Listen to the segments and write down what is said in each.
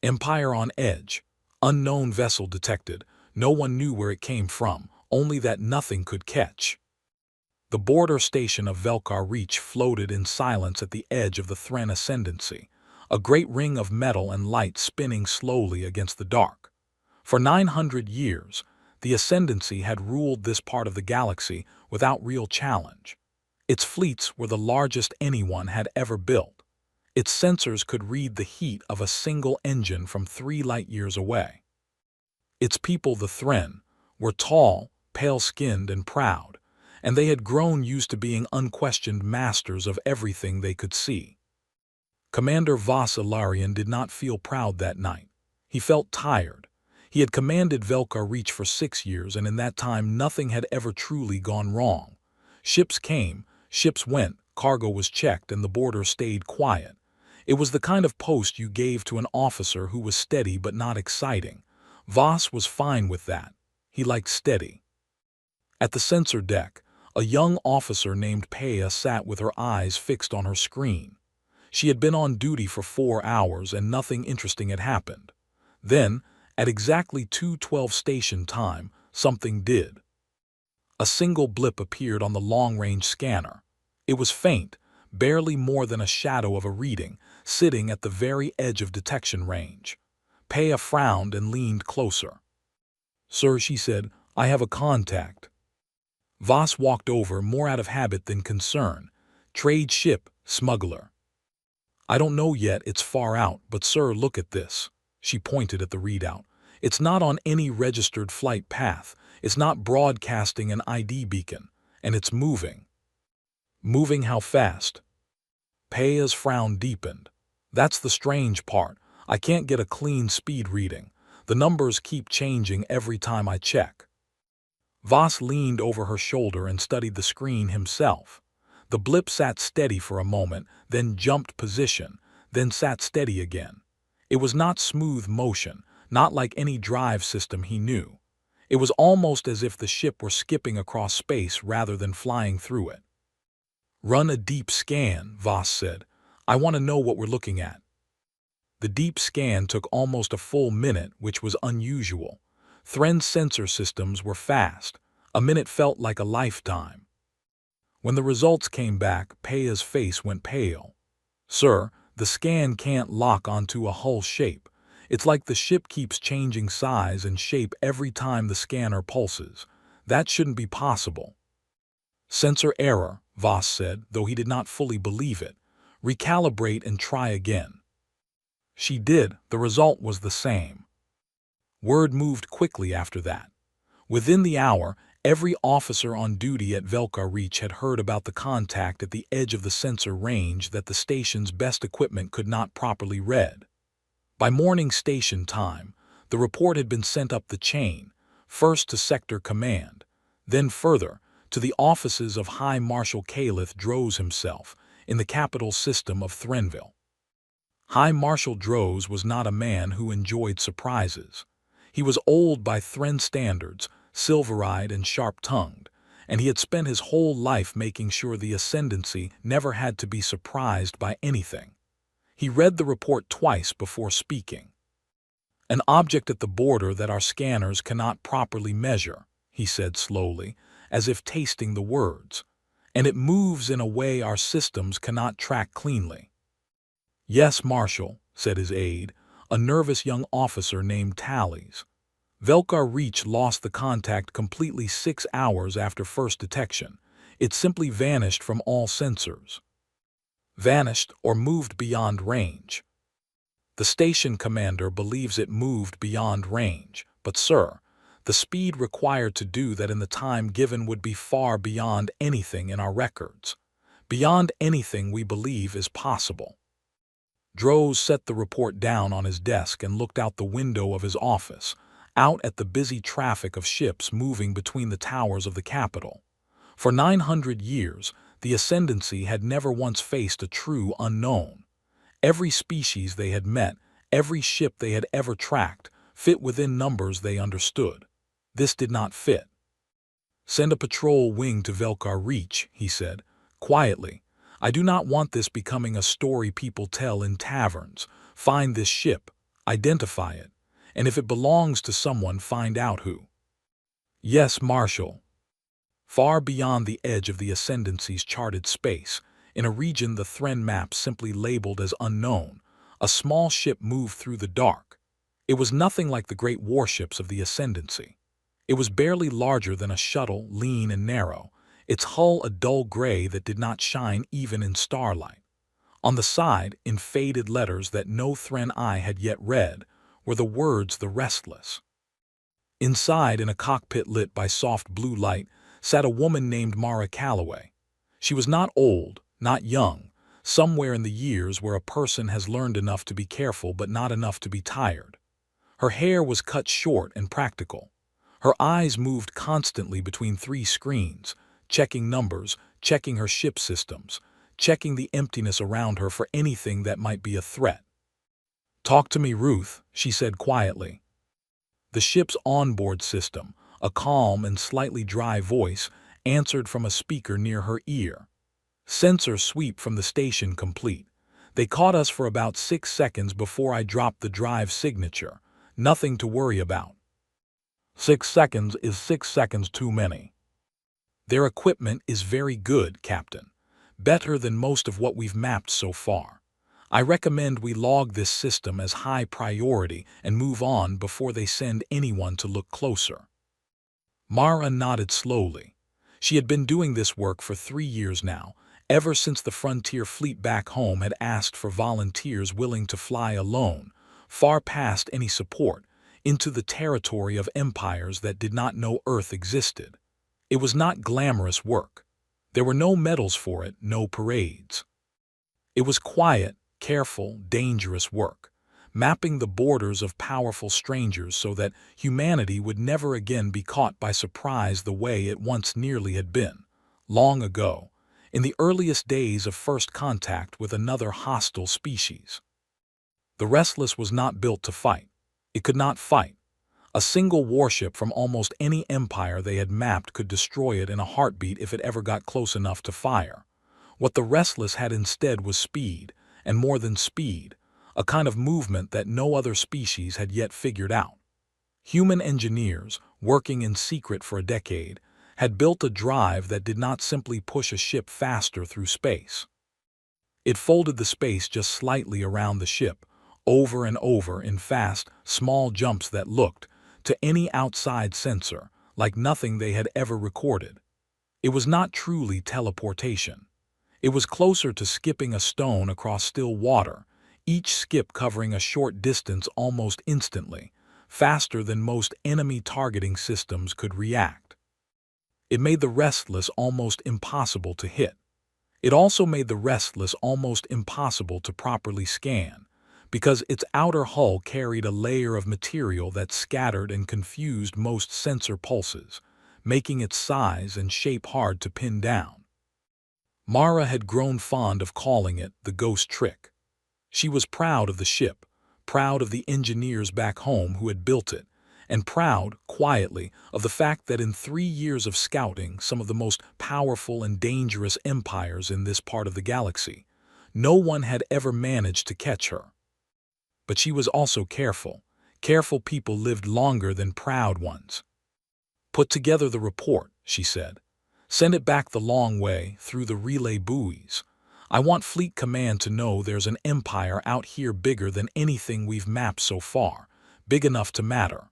Empire on edge. Unknown vessel detected. No one knew where it came from, only that nothing could catch. The border station of Velkar Reach floated in silence at the edge of the Thren Ascendancy, a great ring of metal and light spinning slowly against the dark. For 900 years, the Ascendancy had ruled this part of the galaxy without real challenge. Its fleets were the largest anyone had ever built. Its sensors could read the heat of a single engine from 3 light-years away. Its people, the Thren, were tall, pale-skinned, and proud, and they had grown used to being unquestioned masters of everything they could see. Commander Vas Ilarion did not feel proud that night. He felt tired. He had commanded Velkar Reach for 6 years, and in that time nothing had ever truly gone wrong. Ships came, ships went, cargo was checked, and the border stayed quiet. It was the kind of post you gave to an officer who was steady but not exciting. Vas was fine with that. He liked steady. At the sensor deck, a young officer named Peia sat with her eyes fixed on her screen. She had been on duty for 4 hours and nothing interesting had happened. Then, at exactly 2:12 station time, something did. A single blip appeared on the long-range scanner. It was faint, barely more than a shadow of a reading, sitting at the very edge of detection range. Peia frowned and leaned closer. "Sir," she said, "I have a contact." Vas walked over, more out of habit than concern. "Trade ship, smuggler." "I don't know yet, it's far out, but sir, look at this." She pointed at the readout. "It's not on any registered flight path. It's not broadcasting an ID beacon. And it's moving." "Moving how fast?" Peia's frown deepened. "That's the strange part. I can't get a clean speed reading. The numbers keep changing every time I check." Vas leaned over her shoulder and studied the screen himself. The blip sat steady for a moment, then jumped position, then sat steady again. It was not smooth motion, not like any drive system he knew. It was almost as if the ship were skipping across space rather than flying through it. "Run a deep scan," Vas said. "I want to know what we're looking at." The deep scan took almost a full minute, which was unusual. Thren's sensor systems were fast. A minute felt like a lifetime. When the results came back, Peia's face went pale. "Sir, the scan can't lock onto a hull shape. It's like the ship keeps changing size and shape every time the scanner pulses. That shouldn't be possible." "Sensor error," Vas said, though he did not fully believe it. "Recalibrate and try again." She did. The result was the same. Word moved quickly after that. Within the hour, every officer on duty at Velkar Reach had heard about the contact at the edge of the sensor range that the station's best equipment could not properly read. By morning station time, the report had been sent up the chain, first to Sector Command, then further to the offices of High Marshal Calith Droz himself in the capital system of Threnville. High Marshal Droz was not a man who enjoyed surprises. He was old by Thren standards, silver-eyed and sharp-tongued, and he had spent his whole life making sure the Ascendancy never had to be surprised by anything. He read the report twice before speaking. "An object at the border that our scanners cannot properly measure," he said slowly, as if tasting the words, "and it moves in a way our systems cannot track cleanly." "Yes, Marshal," said his aide, a nervous young officer named Tallies. "Velkar Reach lost the contact completely 6 hours after first detection. It simply vanished from all sensors." Vanished or moved beyond range. "The station commander believes it moved beyond range, but sir, the speed required to do that in the time given would be far beyond anything in our records. Beyond anything we believe is possible." Droz set the report down on his desk and looked out the window of his office, out at the busy traffic of ships moving between the towers of the capital. For 900 years, the Ascendancy had never once faced a true unknown. Every species they had met, every ship they had ever tracked, fit within numbers they understood. This did not fit. "Send a patrol wing to Velkar Reach," he said, quietly. "I do not want this becoming a story people tell in taverns. Find this ship. Identify it, and if it belongs to someone, find out who. Yes, Marshal. Far beyond the edge of the Ascendancy's charted space, in a region the Thren map simply labeled as unknown, a small ship moved through the dark. It was nothing like the great warships of the Ascendancy. It was barely larger than a shuttle, lean and narrow, its hull a dull gray that did not shine even in starlight. On the side, in faded letters that no Thren eye had yet read, were the words "The Restless." Inside, in a cockpit lit by soft blue light, sat a woman named Mara Calloway. She was not old, not young, somewhere in the years where a person has learned enough to be careful but not enough to be tired. Her hair was cut short and practical. Her eyes moved constantly between three screens, checking numbers, checking her ship systems, checking the emptiness around her for anything that might be a threat. "Talk to me, Ruth," she said quietly. The ship's onboard system, a calm and slightly dry voice, answered from a speaker near her ear. "Sensor sweep from the station complete. They caught us for about 6 seconds before I dropped the drive signature. Nothing to worry about." 6 seconds is 6 seconds too many. "Their equipment is very good, Captain. Better than most of what we've mapped so far. I recommend we log this system as high priority and move on before they send anyone to look closer." Mara nodded slowly. She had been doing this work for 3 years now, ever since the frontier fleet back home had asked for volunteers willing to fly alone, far past any support, into the territory of empires that did not know Earth existed. It was not glamorous work. There were no medals for it, no parades. It was quiet, careful, dangerous work, mapping the borders of powerful strangers so that humanity would never again be caught by surprise the way it once nearly had been, long ago, in the earliest days of first contact with another hostile species. The Restless was not built to fight. It could not fight. A single warship from almost any empire they had mapped could destroy it in a heartbeat if it ever got close enough to fire. What the Restless had instead was speed, and more than speed, a kind of movement that no other species had yet figured out. Human engineers, working in secret for a decade, had built a drive that did not simply push a ship faster through space. It folded the space just slightly around the ship, over and over in fast, small jumps that looked, to any outside sensor, like nothing they had ever recorded. It was not truly teleportation. It was closer to skipping a stone across still water, each skip covering a short distance almost instantly, faster than most enemy targeting systems could react. It made the Restless almost impossible to hit. It also made the Restless almost impossible to properly scan, because its outer hull carried a layer of material that scattered and confused most sensor pulses, making its size and shape hard to pin down. Mara had grown fond of calling it the ghost trick. She was proud of the ship, proud of the engineers back home who had built it, and proud, quietly, of the fact that in 3 years of scouting some of the most powerful and dangerous empires in this part of the galaxy, no one had ever managed to catch her. But she was also careful. Careful people lived longer than proud ones. "Put together the report," she said. "Send it back the long way, through the relay buoys. I want Fleet Command to know there's an empire out here bigger than anything we've mapped so far, big enough to matter."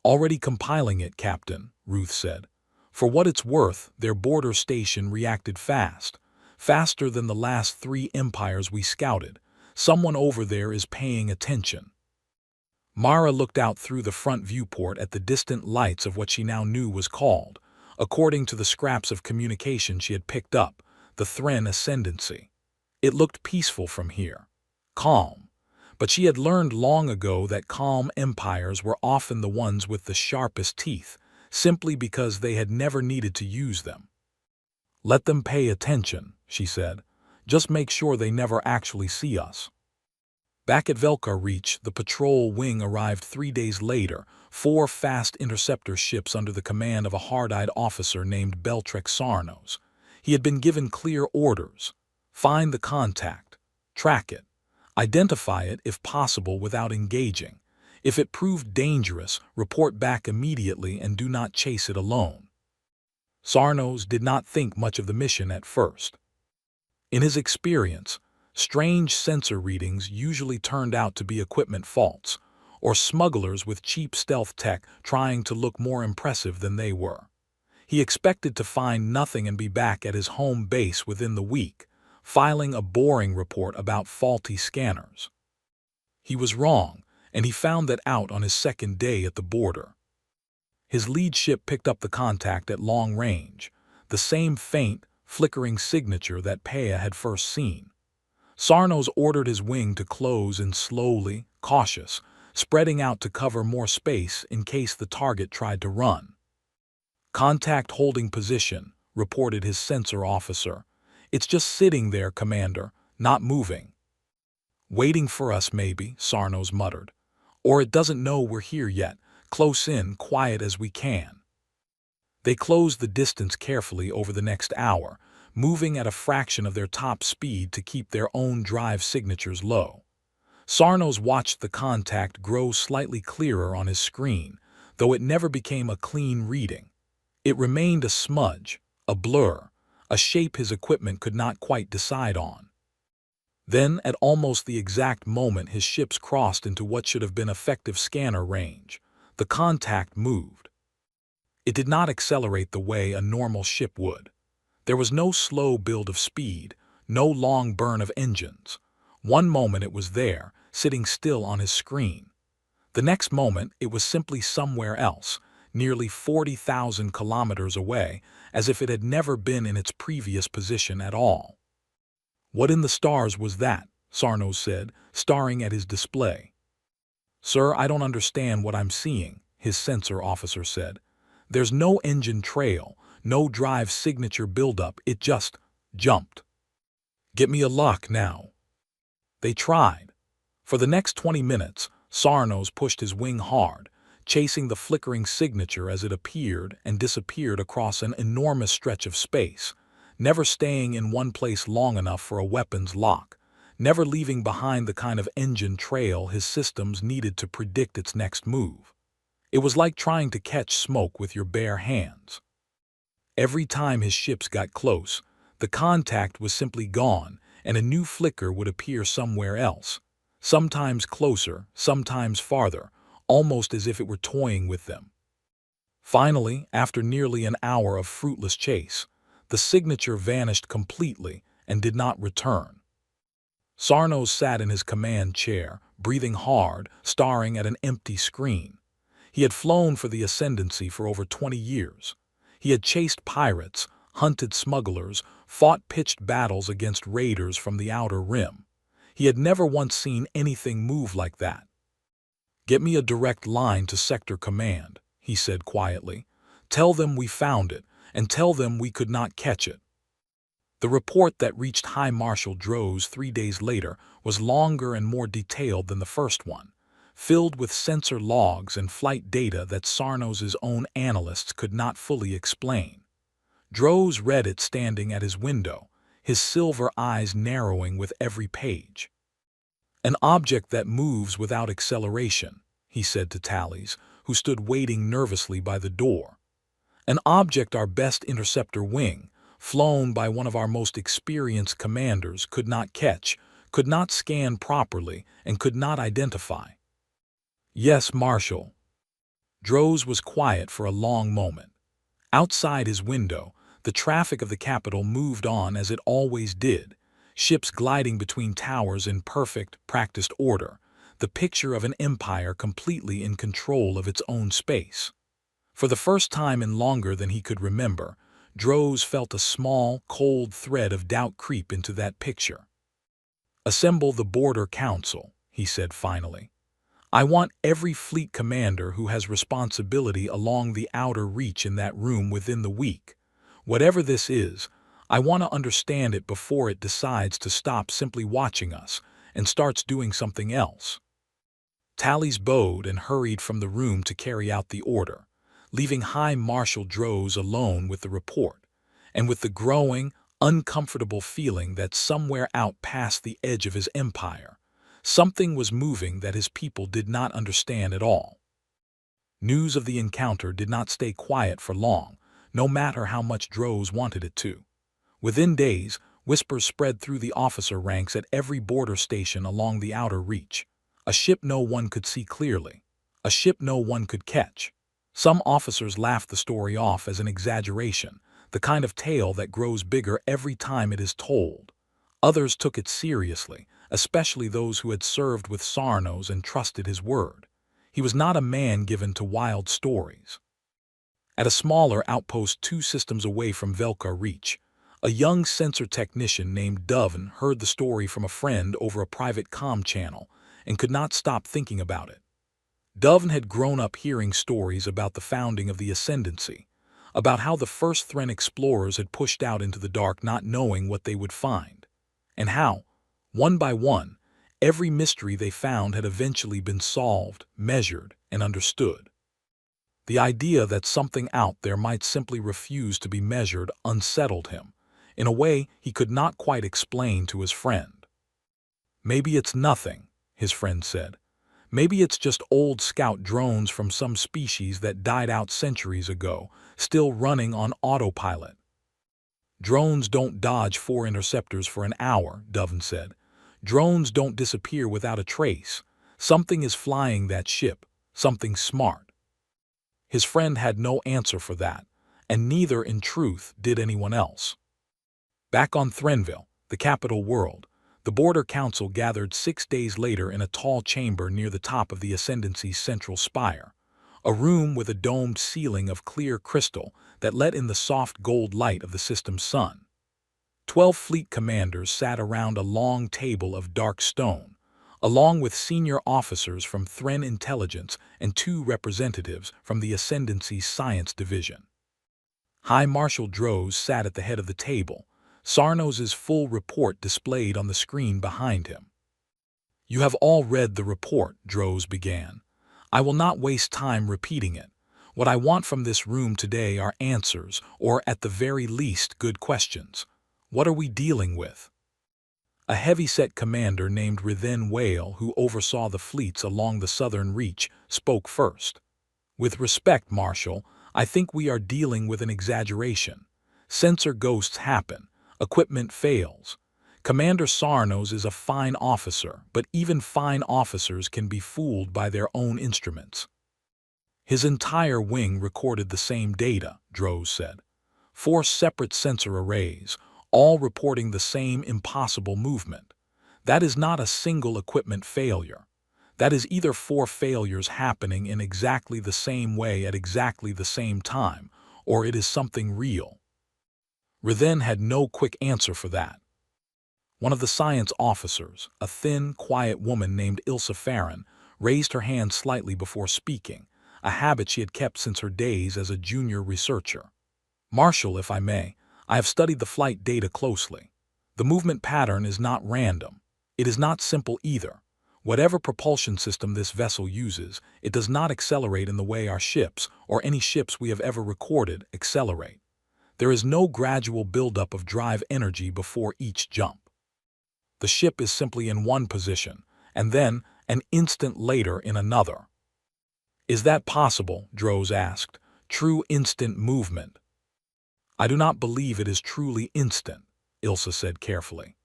"Already compiling it, Captain," Ruth said. For what it's worth, their border station reacted fast, faster than the last 3 empires we scouted. Someone over there is paying attention. Mara looked out through the front viewport at the distant lights of what she now knew was called, according to the scraps of communication she had picked up, the Thren Ascendancy. It looked peaceful from here, calm, but she had learned long ago that calm empires were often the ones with the sharpest teeth, simply because they had never needed to use them. "Let them pay attention," she said. "Just make sure they never actually see us." Back at Velkar Reach, the patrol wing arrived 3 days later, 4 fast interceptor ships under the command of a hard-eyed officer named Beltrek Sarnos. He had been given clear orders: find the contact, track it, Identify it if possible without engaging. If it proved dangerous, report back immediately and do not chase it alone. Sarnos did not think much of the mission at first. In his experience, strange sensor readings usually turned out to be equipment faults, or smugglers with cheap stealth tech trying to look more impressive than they were. He expected to find nothing and be back at his home base within the week, filing a boring report about faulty scanners. He was wrong, and he found that out on his second day at the border. His lead ship picked up the contact at long range, the same faint, flickering signature that Pea had first seen. Sarnos ordered his wing to close in slowly, cautious, spreading out to cover more space in case the target tried to run. "Contact holding position," reported his sensor officer. "It's just sitting there, Commander, not moving." "Waiting for us, maybe," Sarnos muttered. "Or it doesn't know we're here yet, close in, quiet as we can." They closed the distance carefully over the next hour, moving at a fraction of their top speed to keep their own drive signatures low. Sarnos watched the contact grow slightly clearer on his screen, though it never became a clean reading. It remained a smudge, a blur, a shape his equipment could not quite decide on. Then, at almost the exact moment his ships crossed into what should have been effective scanner range, the contact moved. It did not accelerate the way a normal ship would. There was no slow build of speed, no long burn of engines. One moment it was there, sitting still on his screen. The next moment it was simply somewhere else, nearly 40,000 kilometers away, as if it had never been in its previous position at all. "What in the stars was that?" Sarnos said, staring at his display. "Sir, I don't understand what I'm seeing," his sensor officer said. "There's no engine trail, no drive signature buildup, it just jumped." "Get me a lock now." They tried. For the next 20 minutes, Sarnos pushed his wing hard, chasing the flickering signature as it appeared and disappeared across an enormous stretch of space, never staying in one place long enough for a weapons lock, never leaving behind the kind of engine trail his systems needed to predict its next move. It was like trying to catch smoke with your bare hands. Every time his ships got close, the contact was simply gone, and a new flicker would appear somewhere else, sometimes closer, sometimes farther, almost as if it were toying with them. Finally, after nearly an hour of fruitless chase, the signature vanished completely and did not return. Sarnos sat in his command chair, breathing hard, staring at an empty screen. He had flown for the Ascendancy for over 20 years. He had chased pirates, hunted smugglers, fought pitched battles against raiders from the Outer Rim. He had never once seen anything move like that. "Get me a direct line to Sector Command," he said quietly. "Tell them we found it, and tell them we could not catch it." The report that reached High Marshal Droz 3 days later was longer and more detailed than the first one, filled with sensor logs and flight data that Sarnos's own analysts could not fully explain. Droz read it standing at his window, his silver eyes narrowing with every page. "An object that moves without acceleration," he said to Tallies, who stood waiting nervously by the door. "An object our best interceptor wing, flown by one of our most experienced commanders, could not catch, could not scan properly, and could not identify." "Yes, Marshal." Droz was quiet for a long moment. Outside his window, the traffic of the capital moved on as it always did, ships gliding between towers in perfect, practiced order, the picture of an empire completely in control of its own space. For the first time in longer than he could remember, Droz felt a small, cold thread of doubt creep into that picture. "Assemble the Border Council," he said finally. "I want every fleet commander who has responsibility along the outer reach in that room within the week. Whatever this is, I want to understand it before it decides to stop simply watching us and starts doing something else." Tallies bowed and hurried from the room to carry out the order, leaving High Marshal Droz alone with the report, and with the growing, uncomfortable feeling that somewhere out past the edge of his empire, Something was moving that his people did not understand at all. News of the encounter did not stay quiet for long, no matter how much Droz wanted it to. Within days, whispers spread through the officer ranks at every border station along the outer reach. A ship no one could see clearly. A ship no one could catch. Some officers laughed the story off as an exaggeration, the kind of tale that grows bigger every time it is told. Others took it seriously, especially those who had served with Sarnos and trusted his word. He was not a man given to wild stories. At a smaller outpost 2 systems away from Velkar Reach, a young sensor technician named Doven heard the story from a friend over a private comm channel and could not stop thinking about it. Doven had grown up hearing stories about the founding of the Ascendancy, about how the first Thren explorers had pushed out into the dark not knowing what they would find, and how, one by one, every mystery they found had eventually been solved, measured, and understood. The idea that something out there might simply refuse to be measured unsettled him, in a way he could not quite explain to his friend. "Maybe it's nothing," his friend said. "Maybe it's just old scout drones from some species that died out centuries ago, still running on autopilot." "Drones don't dodge 4 interceptors for an hour," Doven said. "Drones don't disappear without a trace. Something is flying that ship, something smart." His friend had no answer for that, and neither, in truth, did anyone else. Back on Threnville, the capital world, the Border Council gathered 6 days later in a tall chamber near the top of the Ascendancy's central spire, a room with a domed ceiling of clear crystal that let in the soft gold light of the system's sun. 12 fleet commanders sat around a long table of dark stone, along with senior officers from Thren Intelligence and 2 representatives from the Ascendancy's Science Division. High Marshal Droz sat at the head of the table, Sarnos's full report displayed on the screen behind him. "You have all read the report," Droz began. "I will not waste time repeating it. What I want from this room today are answers, or at the very least good questions. What are we dealing with?" A heavy-set commander named Rithen Whale, who oversaw the fleets along the southern reach, spoke first. "With respect, Marshal, I think we are dealing with an exaggeration. Sensor ghosts happen. Equipment fails. Commander Sarnos is a fine officer, but even fine officers can be fooled by their own instruments." "His entire wing recorded the same data," Droz said. 4 separate sensor arrays, all reporting the same impossible movement. That is not a single equipment failure. That is either 4 failures happening in exactly the same way at exactly the same time, or it is something real. Rithen had no quick answer for that. One of the science officers, a thin, quiet woman named Ilsa Farron, raised her hand slightly before speaking, a habit she had kept since her days as a junior researcher. "Marshal, if I may, I have studied the flight data closely. The movement pattern is not random. It is not simple either. Whatever propulsion system this vessel uses, it does not accelerate in the way our ships, or any ships we have ever recorded, accelerate. There is no gradual buildup of drive energy before each jump. The ship is simply in one position, and then, an instant later, in another." "Is that possible?" Droz asked. "True instant movement?" "I do not believe it is truly instant," Ilsa said carefully.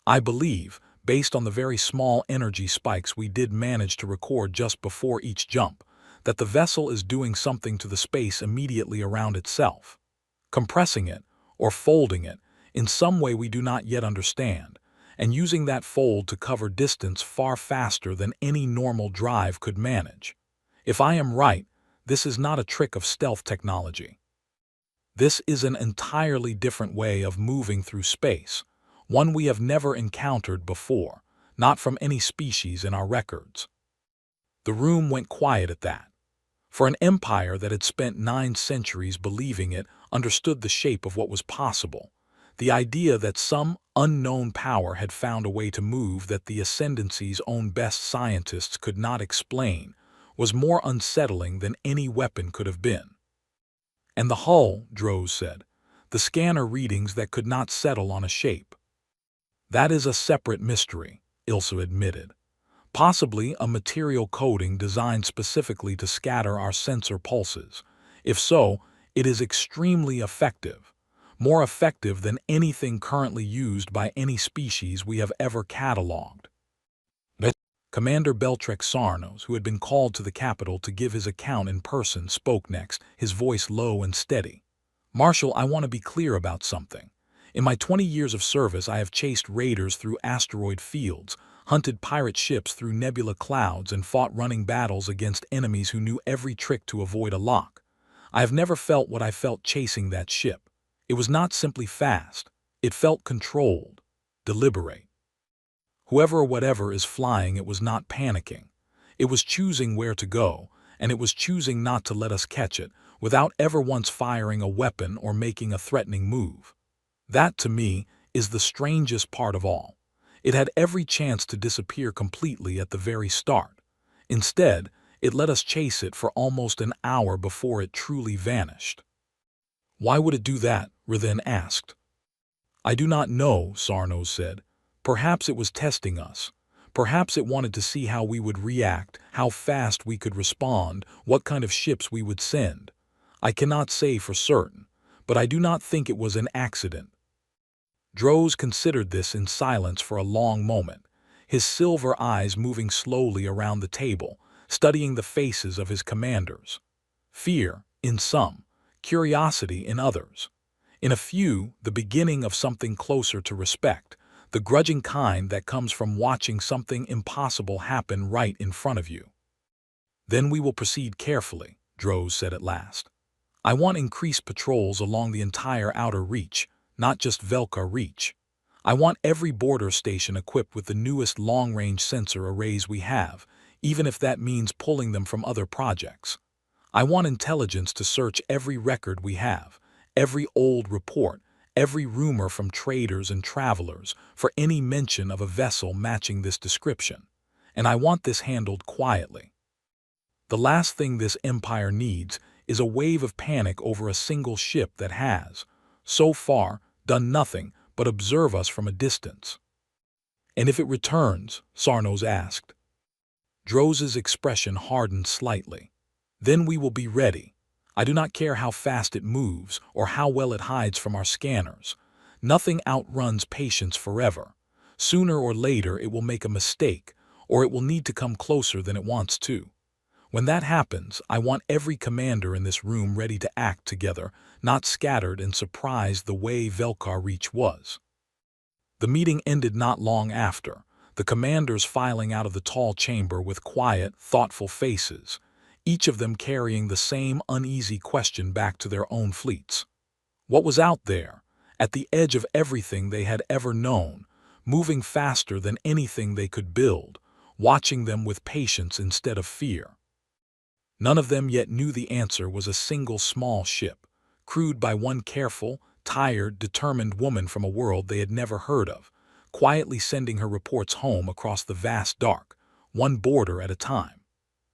"I believe, based on the very small energy spikes we did manage to record just before each jump, that the vessel is doing something to the space immediately around itself, compressing it, or folding it, in some way we do not yet understand, and using that fold to cover distance far faster than any normal drive could manage. If I am right, this is not a trick of stealth technology. This is an entirely different way of moving through space, one we have never encountered before, not from any species in our records." The room went quiet at that. For an empire that had spent 9 centuries believing it understood the shape of what was possible, the idea that some unknown power had found a way to move that the Ascendancy's own best scientists could not explain was more unsettling than any weapon could have been. "And the hull," Droz said, "the scanner readings that could not settle on a shape." "That is a separate mystery," Ilsa admitted. Possibly a material coating designed specifically to scatter our sensor pulses. If so, it is extremely effective, more effective than anything currently used by any species we have ever catalogued. Commander Beltrek Sarnos, who had been called to the capital to give his account in person, spoke next, his voice low and steady. "Marshal, I want to be clear about something. In my 20 years of service, I have chased raiders through asteroid fields, hunted pirate ships through nebula clouds, and fought running battles against enemies who knew every trick to avoid a lock. I have never felt what I felt chasing that ship. It was not simply fast. It felt controlled, deliberate. Whoever or whatever is flying it was not panicking. It was choosing where to go, and it was choosing not to let us catch it, without ever once firing a weapon or making a threatening move. That, to me, is the strangest part of all. It had every chance to disappear completely at the very start. Instead, it let us chase it for almost an hour before it truly vanished." "Why would it do that?" Rithen asked. "I do not know," Sarnos said. "Perhaps it was testing us. Perhaps it wanted to see how we would react, how fast we could respond, what kind of ships we would send. I cannot say for certain, but I do not think it was an accident." Droz considered this in silence for a long moment, his silver eyes moving slowly around the table, studying the faces of his commanders. Fear, in some, curiosity in others. In a few, the beginning of something closer to respect, the grudging kind that comes from watching something impossible happen right in front of you. "Then we will proceed carefully," Droz said at last. "I want increased patrols along the entire outer reach, not just Velka Reach. I want every border station equipped with the newest long-range sensor arrays we have, even if that means pulling them from other projects. I want intelligence to search every record we have, every old report, every rumor from traders and travelers for any mention of a vessel matching this description. And I want this handled quietly. The last thing this empire needs is a wave of panic over a single ship that has, so far, done nothing but observe us from a distance." "And if it returns?" Sarnos asked. Droz's expression hardened slightly. "Then we will be ready. I do not care how fast it moves or how well it hides from our scanners. Nothing outruns patience forever. Sooner or later it will make a mistake, or it will need to come closer than it wants to. When that happens, I want every commander in this room ready to act together, not scattered and surprised the way Velka Reach was." The meeting ended not long after, the commanders filing out of the tall chamber with quiet, thoughtful faces, each of them carrying the same uneasy question back to their own fleets. What was out there, at the edge of everything they had ever known, moving faster than anything they could build, watching them with patience instead of fear? None of them yet knew the answer was a single small ship, crewed by one careful, tired, determined woman from a world they had never heard of, quietly sending her reports home across the vast dark, one border at a time.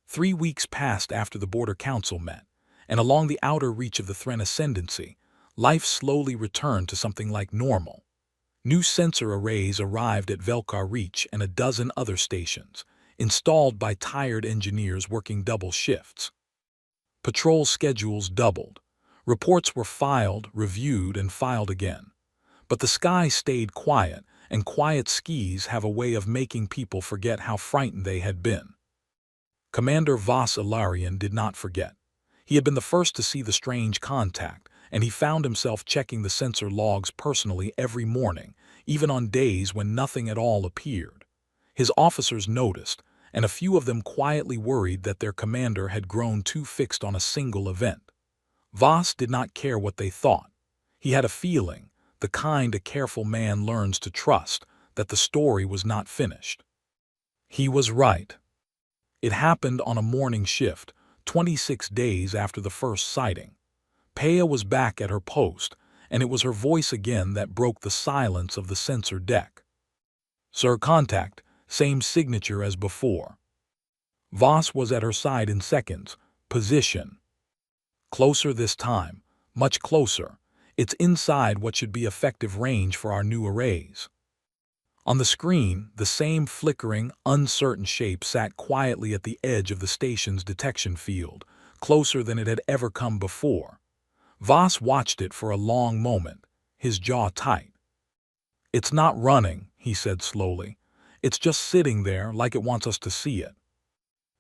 3 weeks passed after the Border Council met, and along the outer reach of the Thren Ascendancy, life slowly returned to something like normal. New sensor arrays arrived at Velka Reach and a dozen other stations, installed by tired engineers working double shifts. Patrol schedules doubled. Reports were filed, reviewed, and filed again. But the sky stayed quiet, and quiet skies have a way of making people forget how frightened they had been. Commander Vas Ilarion did not forget. He had been the first to see the strange contact, and he found himself checking the sensor logs personally every morning, even on days when nothing at all appeared. His officers noticed, and a few of them quietly worried that their commander had grown too fixed on a single event. Vas did not care what they thought. He had a feeling, the kind a careful man learns to trust, that the story was not finished. He was right. It happened on a morning shift, 26 days after the first sighting. Peya was back at her post, and it was her voice again that broke the silence of the sensor deck. "Sir, contact, same signature as before." Voss was at her side in seconds. "Position." "Closer this time, much closer. It's inside what should be effective range for our new arrays." On the screen, the same flickering, uncertain shape sat quietly at the edge of the station's detection field, closer than it had ever come before. Voss watched it for a long moment, his jaw tight. "It's not running," he said slowly. "It's just sitting there like it wants us to see it."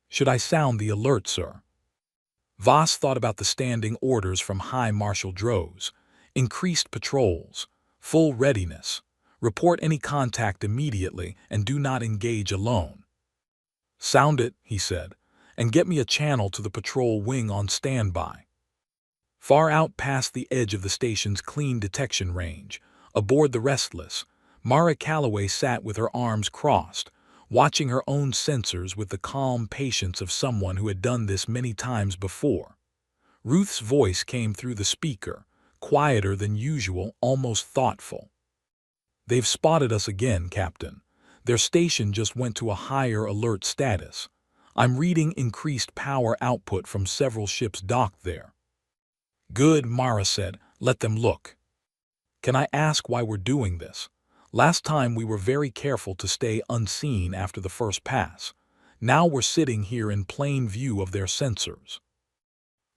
"Should I sound the alert, sir?" Voss thought about the standing orders from High Marshal Droz. Increased patrols, full readiness, report any contact immediately, and do not engage alone. "Sound it," he said, "and get me a channel to the patrol wing on standby." Far out past the edge of the station's clean detection range, aboard the Restless, Mara Calloway sat with her arms crossed, watching her own sensors with the calm patience of someone who had done this many times before. Ruth's voice came through the speaker, quieter than usual, almost thoughtful. "They've spotted us again, Captain. Their station just went to a higher alert status. I'm reading increased power output from several ships docked there." "Good," Mara said. "Let them look." "Can I ask why we're doing this? Last time we were very careful to stay unseen after the first pass. Now we're sitting here in plain view of their sensors."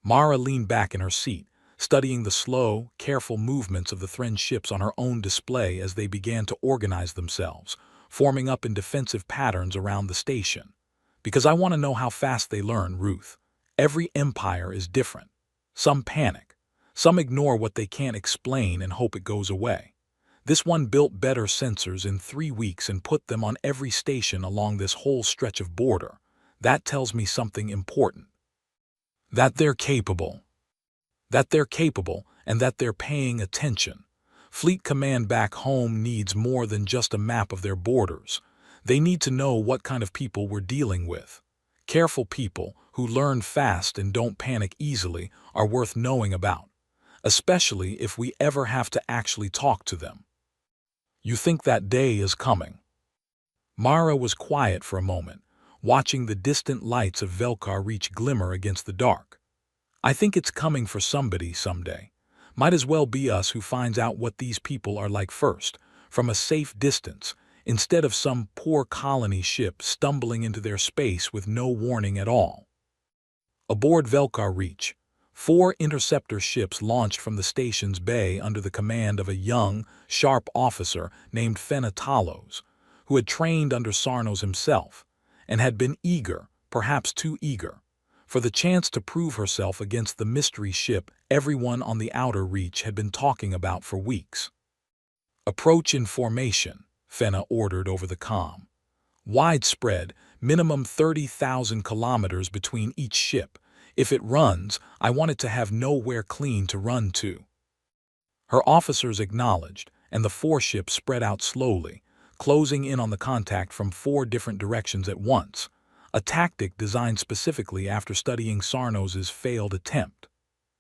Mara leaned back in her seat, studying the slow, careful movements of the Thren ships on her own display as they began to organize themselves, forming up in defensive patterns around the station. "Because I want to know how fast they learn, Ruth. Every empire is different. Some panic. Some ignore what they can't explain and hope it goes away. This one built better sensors in 3 weeks and put them on every station along this whole stretch of border. That tells me something important. That they're capable. And that they're paying attention. Fleet Command back home needs more than just a map of their borders. They need to know what kind of people we're dealing with. Careful people who learn fast and don't panic easily are worth knowing about, especially if we ever have to actually talk to them." "You think that day is coming?" Mara was quiet for a moment, watching the distant lights of Velkar Reach glimmer against the dark. "I think it's coming for somebody someday. Might as well be us who finds out what these people are like first, from a safe distance, instead of some poor colony ship stumbling into their space with no warning at all." Aboard Velkar Reach, 4 interceptor ships launched from the station's bay under the command of a young, sharp officer named Fenna Talos, who had trained under Sarnos himself, and had been eager, perhaps too eager, for the chance to prove herself against the mystery ship everyone on the outer reach had been talking about for weeks. "Approach in formation," Fenna ordered over the comm. "Widespread, minimum 30,000 kilometers between each ship. If it runs, I want it to have nowhere clean to run to." Her officers acknowledged, and the 4 ships spread out slowly, closing in on the contact from 4 different directions at once, a tactic designed specifically after studying Sarnos's failed attempt.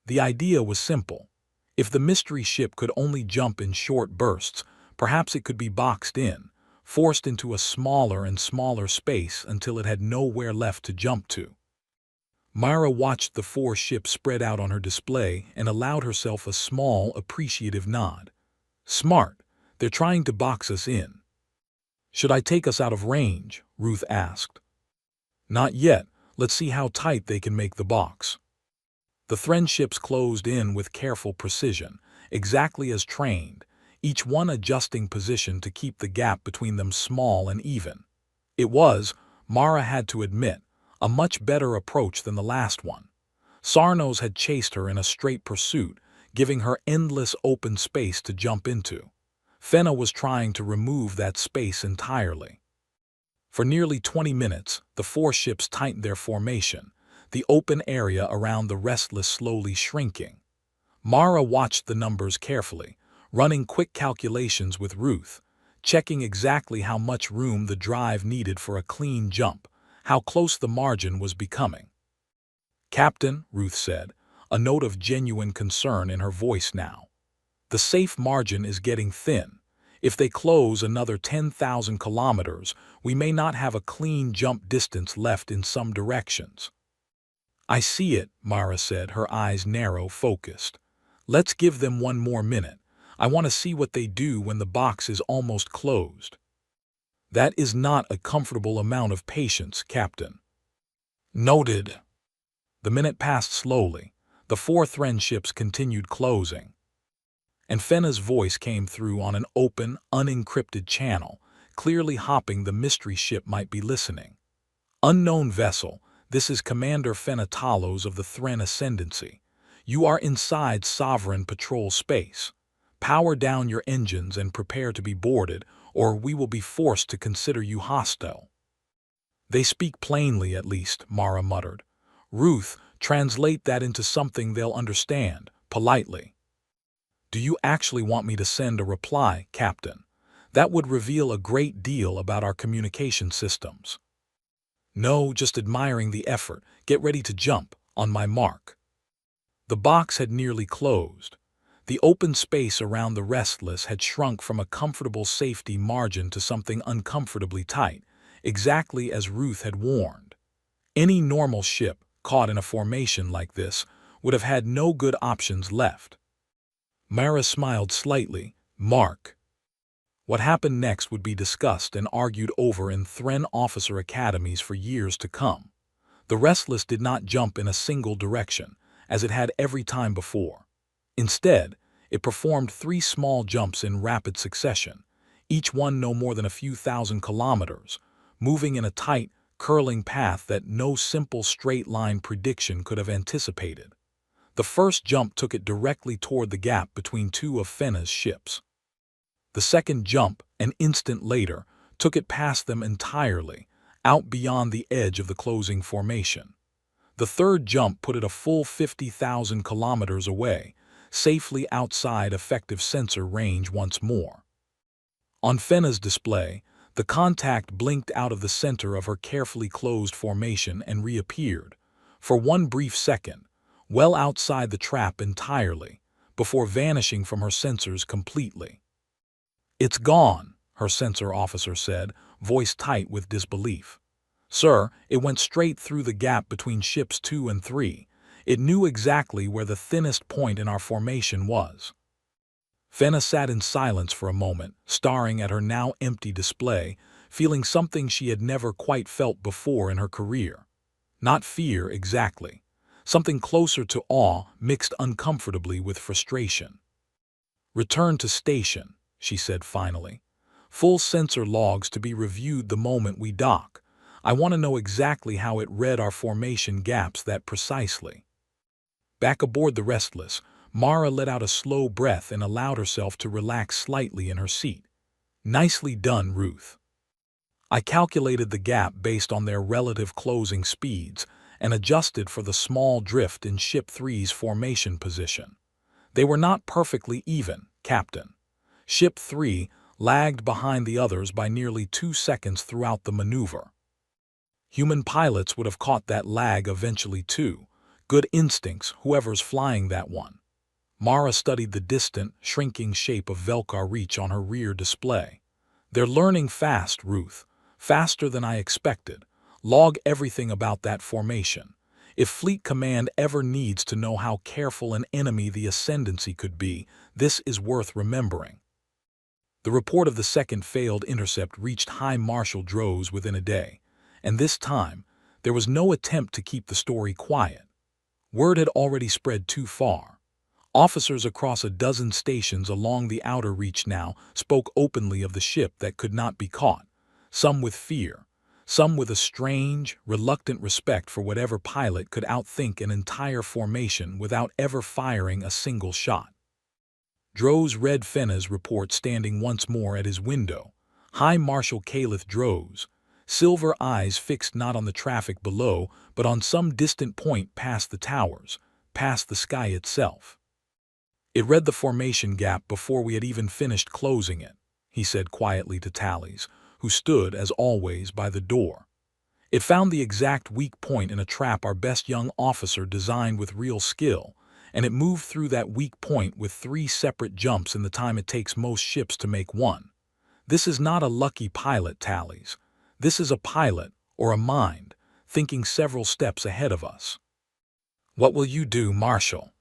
The idea was simple. If the mystery ship could only jump in short bursts, perhaps it could be boxed in, forced into a smaller and smaller space until it had nowhere left to jump to. Mara watched the 4 ships spread out on her display and allowed herself a small, appreciative nod. "Smart. They're trying to box us in." "Should I take us out of range?" Ruth asked. "Not yet. Let's see how tight they can make the box." The Thren ships closed in with careful precision, exactly as trained, each one adjusting position to keep the gap between them small and even. It was, Mara had to admit, a much better approach than the last one. Sarnos had chased her in a straight pursuit, giving her endless open space to jump into. Fenna was trying to remove that space entirely. For nearly 20 minutes, the 4 ships tightened their formation, the open area around the Restless slowly shrinking. Mara watched the numbers carefully, running quick calculations with Ruth, checking exactly how much room the drive needed for a clean jump, how close the margin was becoming. "Captain," Ruth said, a note of genuine concern in her voice now, "the safe margin is getting thin. If they close another 10,000 kilometers, we may not have a clean jump distance left in some directions." "I see it," Mara said, her eyes narrow, focused. "Let's give them one more minute. I want to see what they do when the box is almost closed." That is not a comfortable amount of patience, Captain. Noted. The minute passed slowly. The 4 Thren ships continued closing. And Fenna's voice came through on an open, unencrypted channel, clearly hoping the mystery ship might be listening. Unknown vessel, this is Commander Fenna Talos of the Thren Ascendancy. You are inside Sovereign Patrol space. Power down your engines and prepare to be boarded, or we will be forced to consider you hostile. They speak plainly, at least, Mara muttered. Ruth, translate that into something they'll understand, politely. Do you actually want me to send a reply, Captain? That would reveal a great deal about our communication systems. No, just admiring the effort. Get ready to jump, on my mark. The box had nearly closed. The open space around the Restless had shrunk from a comfortable safety margin to something uncomfortably tight, exactly as Ruth had warned. Any normal ship, caught in a formation like this, would have had no good options left. Mara smiled slightly. Mark. What happened next would be discussed and argued over in Thren officer academies for years to come. The Restless did not jump in a single direction, as it had every time before. Instead, it performed 3 small jumps in rapid succession, each one no more than a few thousand kilometers, moving in a tight, curling path that no simple straight-line prediction could have anticipated. The first jump took it directly toward the gap between 2 of Fenna's ships. The second jump, an instant later, took it past them entirely, out beyond the edge of the closing formation. The third jump put it a full 50,000 kilometers away, safely outside effective sensor range once more. On Fenna's display, the contact blinked out of the center of her carefully closed formation and reappeared, for one brief second, well outside the trap entirely, before vanishing from her sensors completely. It's gone, her sensor officer said, voice tight with disbelief. Sir, it went straight through the gap between ships 2 and 3. It knew exactly where the thinnest point in our formation was. Fenna sat in silence for a moment, staring at her now empty display, feeling something she had never quite felt before in her career. Not fear exactly. Something closer to awe mixed uncomfortably with frustration. Return to station, she said finally. Full sensor logs to be reviewed the moment we dock. I want to know exactly how it read our formation gaps that precisely. Back aboard the Restless, Mara let out a slow breath and allowed herself to relax slightly in her seat. Nicely done, Ruth. I calculated the gap based on their relative closing speeds and adjusted for the small drift in Ship 3's formation position. They were not perfectly even, Captain. Ship 3 lagged behind the others by nearly 2 seconds throughout the maneuver. Human pilots would have caught that lag eventually too. Good instincts, whoever's flying that one. Mara studied the distant, shrinking shape of Velkar Reach on her rear display. They're learning fast, Ruth. Faster than I expected. Log everything about that formation. If Fleet Command ever needs to know how careful an enemy the Ascendancy could be, this is worth remembering. The report of the second failed intercept reached High Marshal Droz within a day, and this time, there was no attempt to keep the story quiet. Word had already spread too far. Officers across a dozen stations along the outer reach now spoke openly of the ship that could not be caught, some with fear, some with a strange, reluctant respect for whatever pilot could outthink an entire formation without ever firing a single shot. Droz read Fenna's report standing once more at his window. High Marshal Calith Droz, silver eyes fixed not on the traffic below, but on some distant point past the towers, past the sky itself. It read the formation gap before we had even finished closing it, he said quietly to Tallies, who stood, as always, by the door. It found the exact weak point in a trap our best young officer designed with real skill, and it moved through that weak point with 3 separate jumps in the time it takes most ships to make one. This is not a lucky pilot, Tallies. This is a pilot, or a mind, thinking several steps ahead of us. What will you do, Marshal?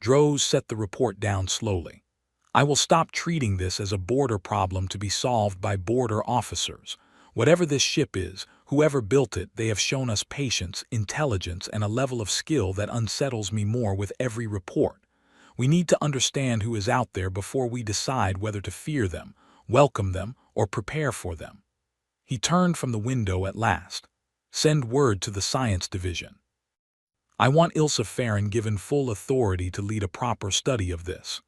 Droz set the report down slowly. I will stop treating this as a border problem to be solved by border officers. Whatever this ship is, whoever built it, they have shown us patience, intelligence, and a level of skill that unsettles me more with every report. We need to understand who is out there before we decide whether to fear them, welcome them, or prepare for them. He turned from the window at last. Send word to the science division. I want Ilsa Farron given full authority to lead a proper study of this.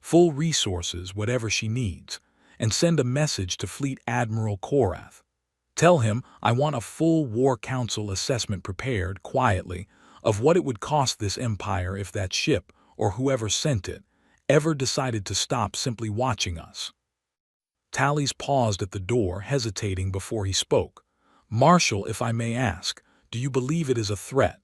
Full resources, whatever she needs, and send a message to Fleet Admiral Korath. Tell him I want a full War Council assessment prepared, quietly, of what it would cost this empire if that ship, or whoever sent it, ever decided to stop simply watching us. Tallies paused at the door, hesitating before he spoke. Marshal, if I may ask, do you believe it is a threat?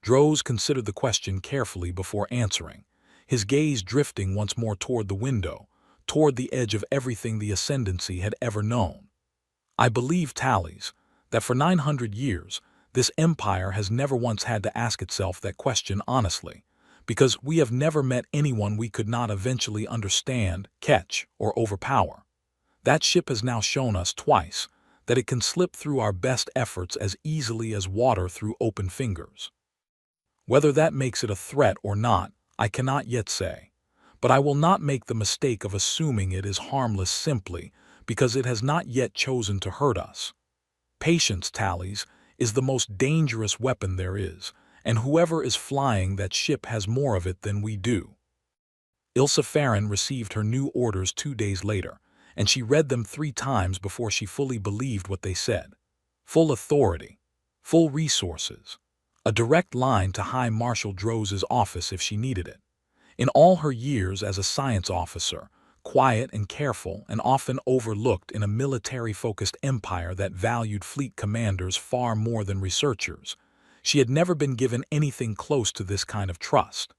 Droz considered the question carefully before answering, his gaze drifting once more toward the window, toward the edge of everything the Ascendancy had ever known. I believe, Tallies, that for 900 years, this empire has never once had to ask itself that question honestly, because we have never met anyone we could not eventually understand, catch, or overpower. That ship has now shown us twice that it can slip through our best efforts as easily as water through open fingers. Whether that makes it a threat or not, I cannot yet say, but I will not make the mistake of assuming it is harmless simply because it has not yet chosen to hurt us. Patience, Tallies, is the most dangerous weapon there is, and whoever is flying that ship has more of it than we do. Ilsa Farron received her new orders 2 days later, and she read them 3 times before she fully believed what they said. Full authority, full resources, a direct line to High Marshal Droz's office if she needed it. In all her years as a science officer, quiet and careful and often overlooked in a military-focused empire that valued fleet commanders far more than researchers, she had never been given anything close to this kind of trust.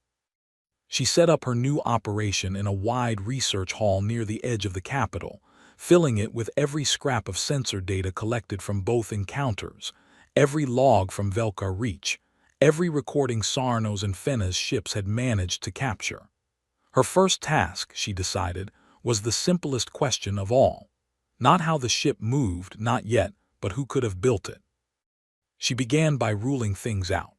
She set up her new operation in a wide research hall near the edge of the capital, filling it with every scrap of sensor data collected from both encounters, every log from Velkar Reach, every recording Sarno's and Fenna's ships had managed to capture. Her first task, she decided, was the simplest question of all. Not how the ship moved, not yet, but who could have built it. She began by ruling things out.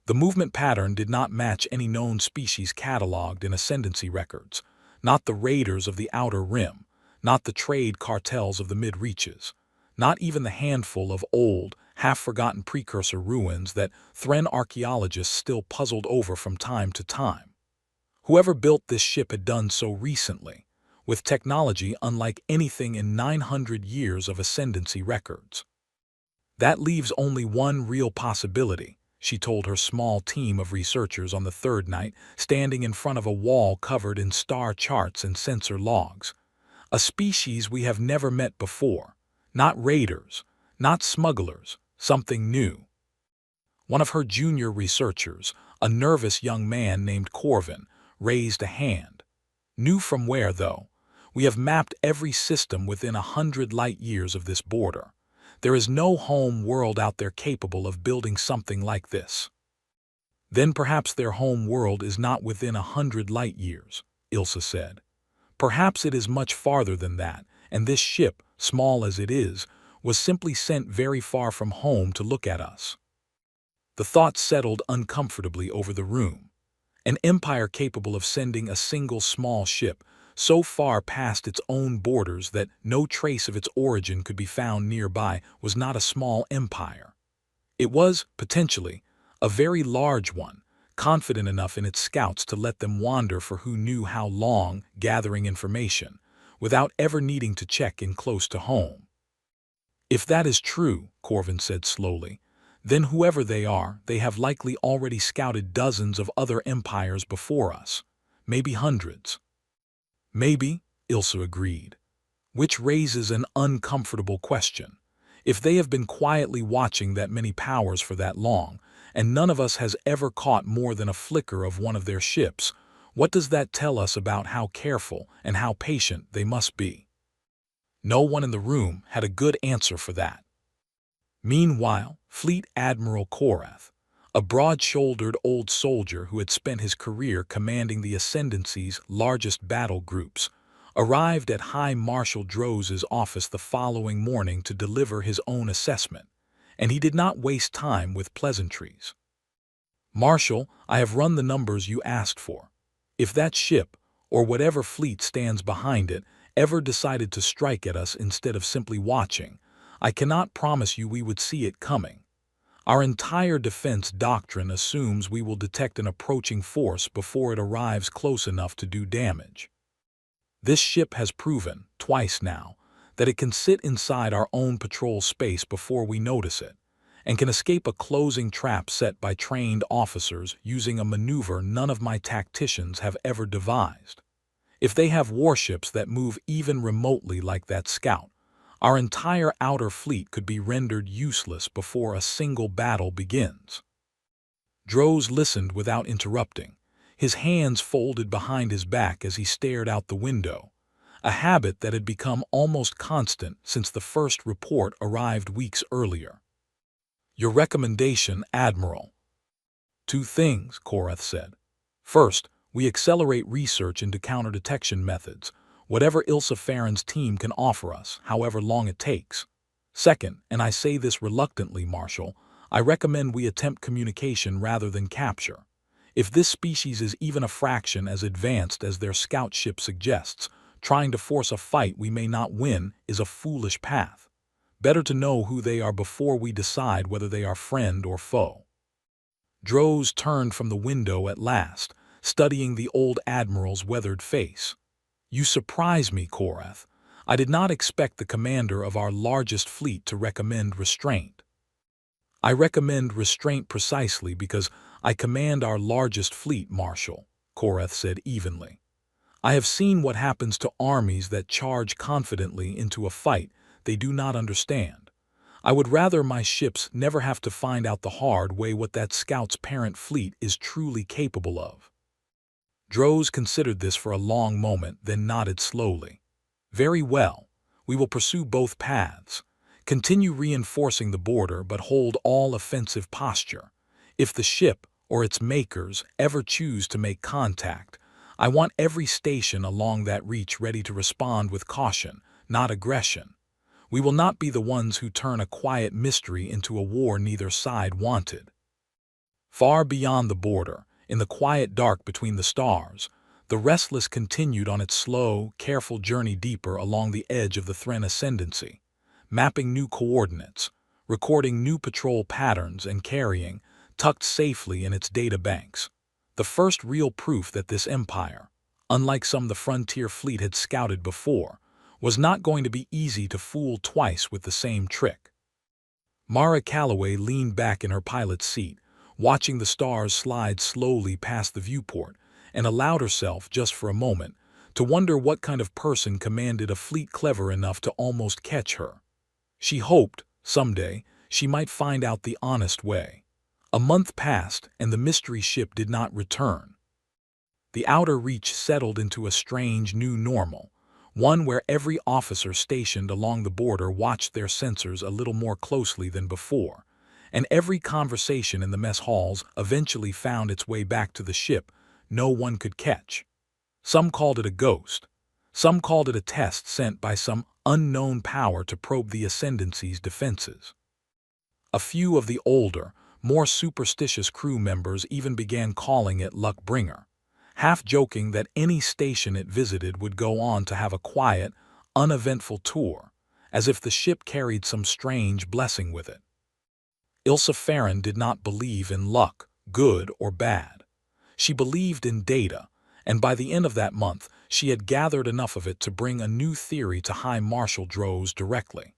The movement pattern did not match any known species catalogued in Ascendancy records, not the raiders of the Outer Rim, not the trade cartels of the mid-reaches, not even the handful of old, half-forgotten precursor ruins that Thren archaeologists still puzzled over from time to time. Whoever built this ship had done so recently, with technology unlike anything in 900 years of Ascendancy records. That leaves only one real possibility, she told her small team of researchers on the 3rd night, standing in front of a wall covered in star charts and sensor logs. A species we have never met before, not raiders, not smugglers, something new. One of her junior researchers, a nervous young man named Corvin, raised a hand. New from where, though? We have mapped every system within 100 light-years of this border. There is no home world out there capable of building something like this. Then perhaps their home world is not within 100 light-years, Ilsa said. Perhaps it is much farther than that, and this ship, small as it is, was simply sent very far from home to look at us. The thought settled uncomfortably over the room. An empire capable of sending a single small ship so far past its own borders that no trace of its origin could be found nearby was not a small empire. It was, potentially, a very large one, confident enough in its scouts to let them wander for who knew how long, gathering information, without ever needing to check in close to home. If that is true, Corvin said slowly, then whoever they are, they have likely already scouted dozens of other empires before us, maybe hundreds. Maybe, Ilsa agreed, which raises an uncomfortable question. If they have been quietly watching that many powers for that long, and none of us has ever caught more than a flicker of one of their ships, what does that tell us about how careful and how patient they must be? No one in the room had a good answer for that. Meanwhile, Fleet Admiral Korath, a broad-shouldered old soldier who had spent his career commanding the Ascendancy's largest battle groups, arrived at High Marshal Droz's office the following morning to deliver his own assessment, and he did not waste time with pleasantries. "Marshal, I have run the numbers you asked for. If that ship, or whatever fleet stands behind it, ever decided to strike at us instead of simply watching, I cannot promise you we would see it coming. Our entire defense doctrine assumes we will detect an approaching force before it arrives close enough to do damage. This ship has proven, twice now, that it can sit inside our own patrol space before we notice it, and can escape a closing trap set by trained officers using a maneuver none of my tacticians have ever devised. If they have warships that move even remotely like that scout, our entire outer fleet could be rendered useless before a single battle begins." Droz listened without interrupting, his hands folded behind his back as he stared out the window, a habit that had become almost constant since the first report arrived weeks earlier. "Your recommendation, Admiral." "Two things," Korath said. "First, we accelerate research into counter-detection methods, whatever Ilsa Farron's team can offer us, however long it takes. Second, and I say this reluctantly, Marshal, I recommend we attempt communication rather than capture. If this species is even a fraction as advanced as their scout ship suggests, trying to force a fight we may not win is a foolish path. Better to know who they are before we decide whether they are friend or foe." Droz turned from the window at last, studying the old admiral's weathered face. "You surprise me, Korath. I did not expect the commander of our largest fleet to recommend restraint." "I recommend restraint precisely because I command our largest fleet, Marshal," Korath said evenly. "I have seen what happens to armies that charge confidently into a fight they do not understand. I would rather my ships never have to find out the hard way what that scout's parent fleet is truly capable of." Droz considered this for a long moment, then nodded slowly. "Very well. We will pursue both paths. Continue reinforcing the border, but hold all offensive posture. If the ship, or its makers, ever choose to make contact, I want every station along that reach ready to respond with caution, not aggression. We will not be the ones who turn a quiet mystery into a war neither side wanted." Far beyond the border, in the quiet dark between the stars, the Restless continued on its slow, careful journey deeper along the edge of the Thren Ascendancy, mapping new coordinates, recording new patrol patterns, and carrying, tucked safely in its data banks, the first real proof that this empire, unlike some the frontier fleet had scouted before, was not going to be easy to fool twice with the same trick. Mara Calloway leaned back in her pilot's seat, watching the stars slide slowly past the viewport, and allowed herself, just for a moment, to wonder what kind of person commanded a fleet clever enough to almost catch her. She hoped, someday, she might find out the honest way. A month passed, and the mystery ship did not return. The outer reach settled into a strange new normal, one where every officer stationed along the border watched their sensors a little more closely than before, and every conversation in the mess halls eventually found its way back to the ship no one could catch. Some called it a ghost. Some called it a test sent by some unknown power to probe the Ascendancy's defenses. A few of the older, more superstitious crew members even began calling it Luckbringer, half joking that any station it visited would go on to have a quiet, uneventful tour, as if the ship carried some strange blessing with it. Ilsa Farron did not believe in luck, good or bad. She believed in data, and by the end of that month, she had gathered enough of it to bring a new theory to High Marshal Droz directly.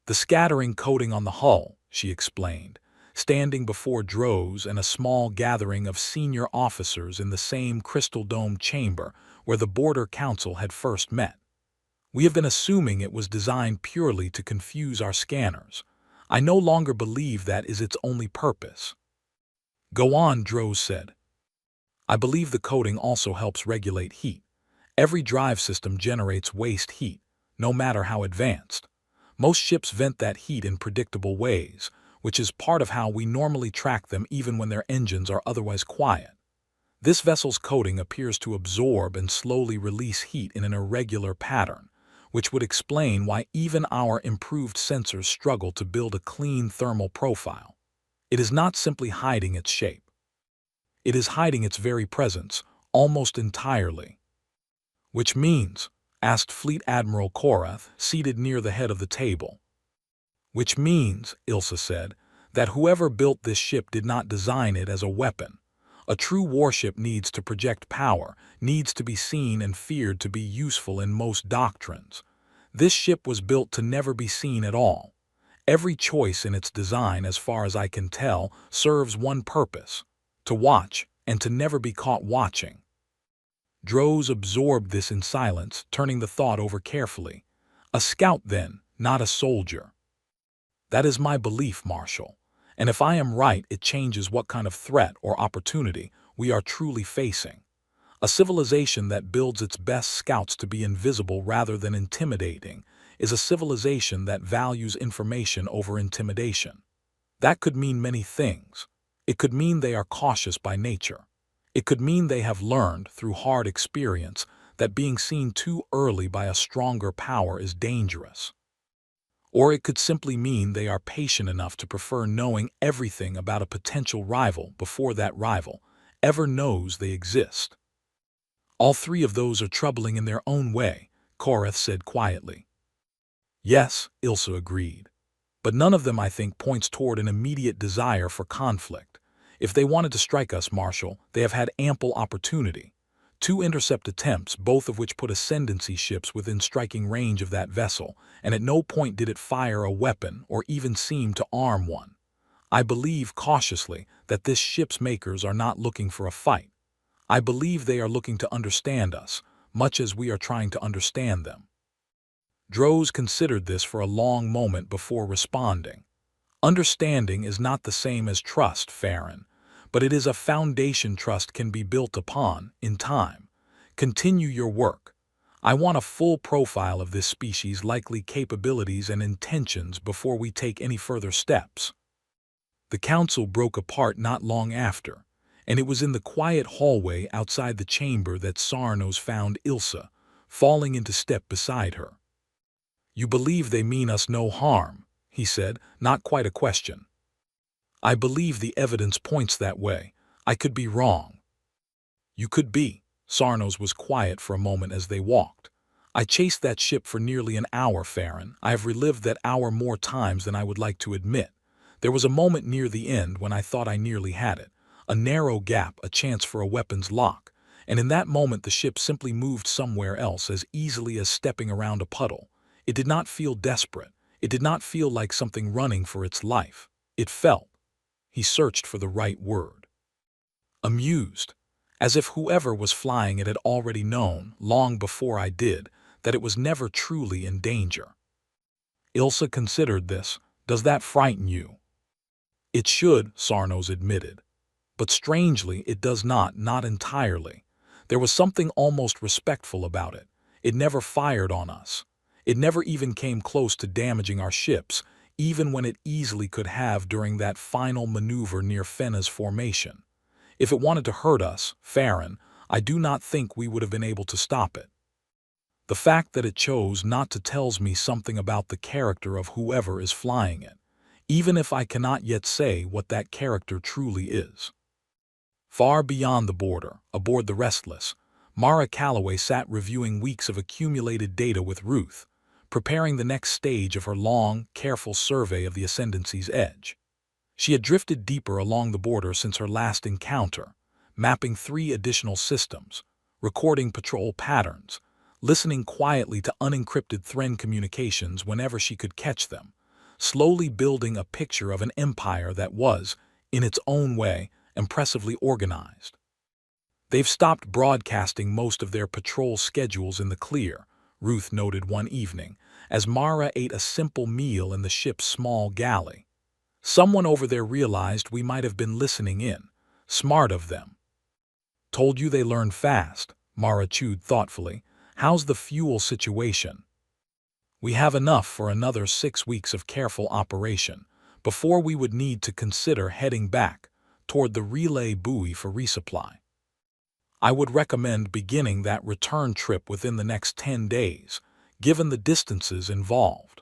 "The scattering coating on the hull," she explained, standing before Droz and a small gathering of senior officers in the same crystal dome chamber where the Border Council had first met. "We have been assuming it was designed purely to confuse our scanners. I no longer believe that is its only purpose." "Go on," Droz said. "I believe the coating also helps regulate heat. Every drive system generates waste heat, no matter how advanced. Most ships vent that heat in predictable ways, which is part of how we normally track them even when their engines are otherwise quiet. This vessel's coating appears to absorb and slowly release heat in an irregular pattern, which would explain why even our improved sensors struggle to build a clean thermal profile. It is not simply hiding its shape. It is hiding its very presence, almost entirely. Which means, asked Fleet Admiral Korath, seated near the head of the table. Which means, Ilsa said, that whoever built this ship did not design it as a weapon. A true warship needs to project power, needs to be seen and feared to be useful in most doctrines. This ship was built to never be seen at all. Every choice in its design, as far as I can tell, serves one purpose: to watch and to never be caught watching. Droz absorbed this in silence, turning the thought over carefully. A scout, then, not a soldier. That is my belief, Marshal. And if I am right, it changes what kind of threat or opportunity we are truly facing. A civilization that builds its best scouts to be invisible rather than intimidating is a civilization that values information over intimidation. That could mean many things. It could mean they are cautious by nature. It could mean they have learned, through hard experience, that being seen too early by a stronger power is dangerous. Or it could simply mean they are patient enough to prefer knowing everything about a potential rival before that rival ever knows they exist. All three of those are troubling in their own way, Korath said quietly. Yes, Ilsa agreed. But none of them, I think, points toward an immediate desire for conflict. If they wanted to strike us, Marshal, they have had ample opportunity. 2 intercept attempts, both of which put ascendancy ships within striking range of that vessel, and at no point did it fire a weapon or even seem to arm one. I believe, cautiously, that this ship's makers are not looking for a fight. I believe they are looking to understand us, much as we are trying to understand them. Droz considered this for a long moment before responding. Understanding is not the same as trust, Farron, but it is a foundation trust can be built upon, in time. Continue your work. I want a full profile of this species' likely capabilities and intentions before we take any further steps. The council broke apart not long after, and it was in the quiet hallway outside the chamber that Sarnos found Ilsa, falling into step beside her. You believe they mean us no harm, he said, not quite a question. I believe the evidence points that way. I could be wrong. You could be. Sarnos was quiet for a moment as they walked. I chased that ship for nearly an hour, Farron. I have relived that hour more times than I would like to admit. There was a moment near the end when I thought I nearly had it. A narrow gap, a chance for a weapons lock. And in that moment the ship simply moved somewhere else as easily as stepping around a puddle. It did not feel desperate. It did not feel like something running for its life. It felt. He searched for the right word. Amused. As if whoever was flying it had already known, long before I did, that it was never truly in danger. Ilsa considered this. Does that frighten you? It should, Sarnos admitted. But strangely, it does not entirely. There was something almost respectful about it. It never fired on us. It never even came close to damaging our ships, even when it easily could have during that final maneuver near Fenna's formation. If it wanted to hurt us, Farron, I do not think we would have been able to stop it. The fact that it chose not to tells me something about the character of whoever is flying it, even if I cannot yet say what that character truly is. Far beyond the border, aboard the Restless, Mara Calloway sat reviewing weeks of accumulated data with Ruth, preparing the next stage of her long, careful survey of the Ascendancy's edge. She had drifted deeper along the border since her last encounter, mapping 3 additional systems, recording patrol patterns, listening quietly to unencrypted Thren communications whenever she could catch them, slowly building a picture of an empire that was, in its own way, impressively organized. They've stopped broadcasting most of their patrol schedules in the clear, Ruth noted one evening, as Mara ate a simple meal in the ship's small galley. Someone over there realized we might have been listening in. Smart of them. Told you they learn fast, Mara chewed thoughtfully. How's the fuel situation? We have enough for another 6 weeks of careful operation, before we would need to consider heading back toward the relay buoy for resupply. I would recommend beginning that return trip within the next 10 days, given the distances involved.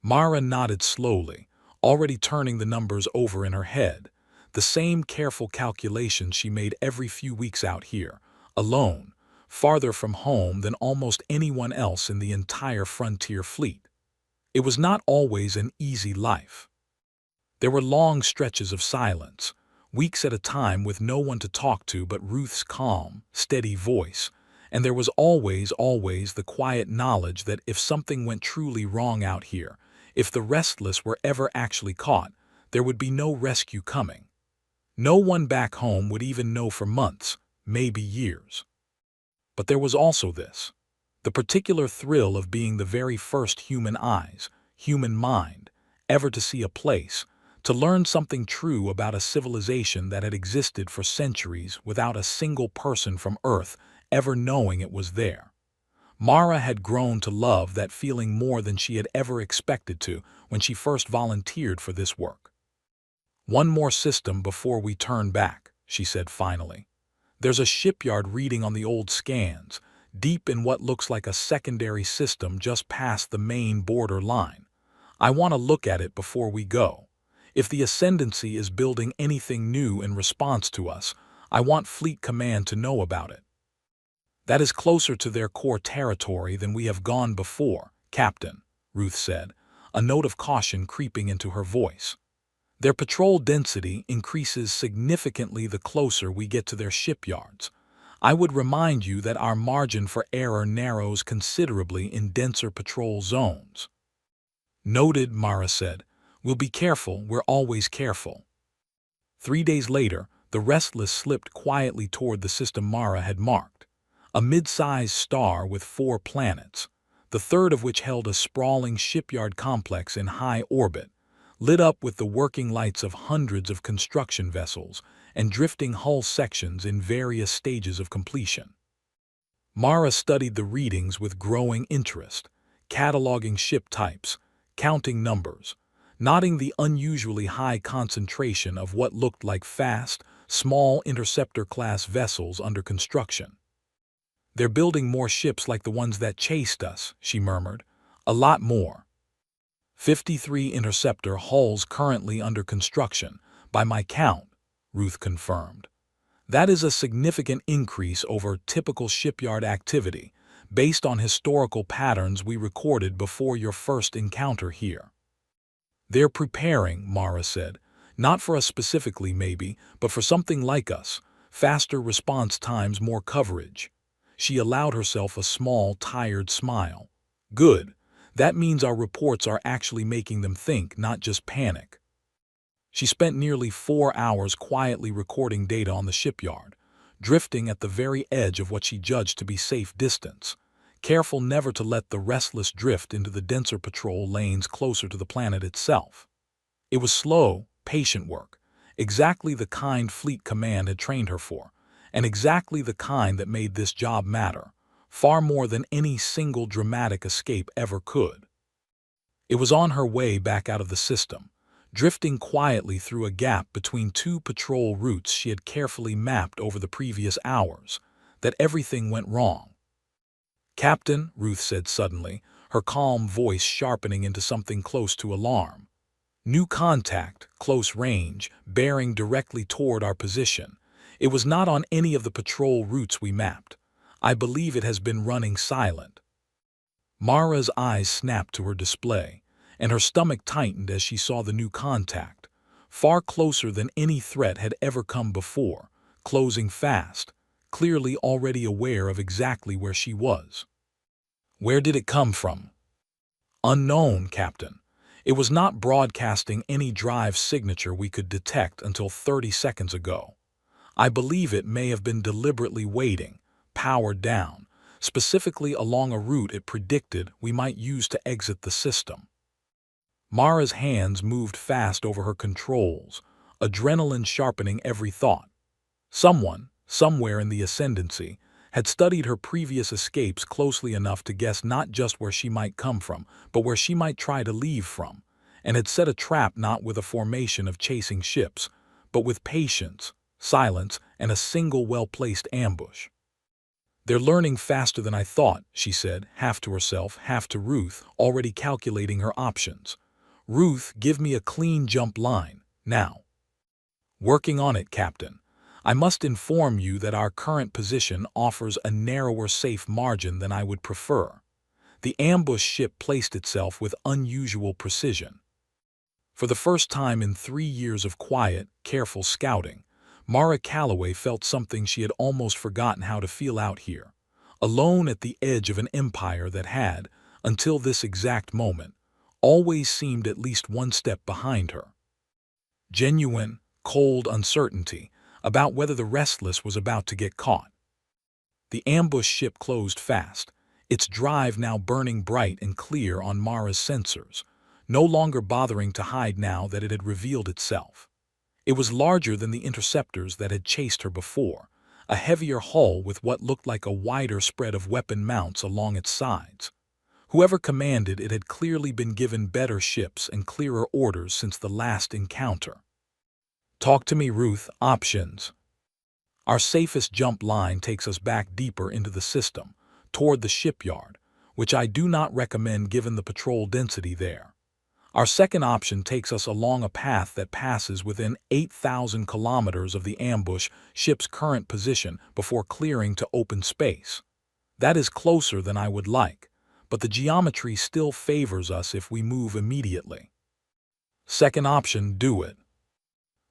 Mara nodded slowly, already turning the numbers over in her head, the same careful calculations she made every few weeks out here, alone, farther from home than almost anyone else in the entire frontier fleet. It was not always an easy life. There were long stretches of silence, weeks at a time with no one to talk to but Ruth's calm, steady voice, and there was always the quiet knowledge that if something went truly wrong out here, if the restless were ever actually caught, there would be no rescue coming. No one back home would even know for months, maybe years. But there was also this, the particular thrill of being the very first human eyes, human mind, ever to see a place, to learn something true about a civilization that had existed for centuries without a single person from Earth ever knowing it was there. Mara had grown to love that feeling more than she had ever expected to when she first volunteered for this work. "One more system before we turn back," she said finally. "There's a shipyard reading on the old scans, deep in what looks like a secondary system just past the main border line. I want to look at it before we go. If the Ascendancy is building anything new in response to us, I want Fleet Command to know about it." "That is closer to their core territory than we have gone before, Captain," Ruth said, a note of caution creeping into her voice. "Their patrol density increases significantly the closer we get to their shipyards. I would remind you that our margin for error narrows considerably in denser patrol zones." "Noted," Mara said. "We'll be careful, we're always careful." 3 days later, the Restless slipped quietly toward the system Mara had marked. A mid-sized star with 4 planets, the third of which held a sprawling shipyard complex in high orbit, lit up with the working lights of hundreds of construction vessels and drifting hull sections in various stages of completion. Mara studied the readings with growing interest, cataloging ship types, counting numbers, noting the unusually high concentration of what looked like fast, small interceptor-class vessels under construction. "They're building more ships like the ones that chased us," she murmured. "A lot more." 53 interceptor hulls currently under construction, by my count, Ruth confirmed. "That is a significant increase over typical shipyard activity, based on historical patterns we recorded before your first encounter here." "They're preparing," Mara said, "not for us specifically maybe, but for something like us, faster response times, more coverage." She allowed herself a small, tired smile. "Good. That means our reports are actually making them think, not just panic." She spent nearly 4 hours quietly recording data on the shipyard, drifting at the very edge of what she judged to be safe distance, careful never to let the Restless drift into the denser patrol lanes closer to the planet itself. It was slow, patient work, exactly the kind Fleet Command had trained her for, and exactly the kind that made this job matter, far more than any single dramatic escape ever could. It was on her way back out of the system, drifting quietly through a gap between 2 patrol routes she had carefully mapped over the previous hours, that everything went wrong. "Captain," Ruth said suddenly, her calm voice sharpening into something close to alarm. "New contact, close range, bearing directly toward our position. It was not on any of the patrol routes we mapped. I believe it has been running silent." Mara's eyes snapped to her display, and her stomach tightened as she saw the new contact, far closer than any threat had ever come before, closing fast, clearly already aware of exactly where she was. "Where did it come from?" "Unknown, Captain. It was not broadcasting any drive signature we could detect until 30 seconds ago. I believe it may have been deliberately waiting, powered down, specifically along a route it predicted we might use to exit the system." Mara's hands moved fast over her controls, adrenaline sharpening every thought. Someone, somewhere in the Ascendancy, had studied her previous escapes closely enough to guess not just where she might come from, but where she might try to leave from, and had set a trap not with a formation of chasing ships, but with patience, silence, and a single well-placed ambush. "They're learning faster than I thought," she said, half to herself, half to Ruth, already calculating her options. "Ruth, give me a clean jump line, now." "Working on it, Captain. I must inform you that our current position offers a narrower safe margin than I would prefer." The ambush ship placed itself with unusual precision. For the first time in 3 years of quiet, careful scouting, Mara Calloway felt something she had almost forgotten how to feel out here, alone at the edge of an empire that had, until this exact moment, always seemed at least one step behind her. Genuine, cold uncertainty about whether the Restless was about to get caught. The ambush ship closed fast, its drive now burning bright and clear on Mara's sensors, no longer bothering to hide now that it had revealed itself. It was larger than the interceptors that had chased her before, a heavier hull with what looked like a wider spread of weapon mounts along its sides. Whoever commanded it had clearly been given better ships and clearer orders since the last encounter. "Talk to me, Ruth. Options." "Our safest jump line takes us back deeper into the system, toward the shipyard, which I do not recommend given the patrol density there. Our second option takes us along a path that passes within 8,000 kilometers of the ambush ship's current position before clearing to open space. That is closer than I would like, but the geometry still favors us if we move immediately." "Second option, do it."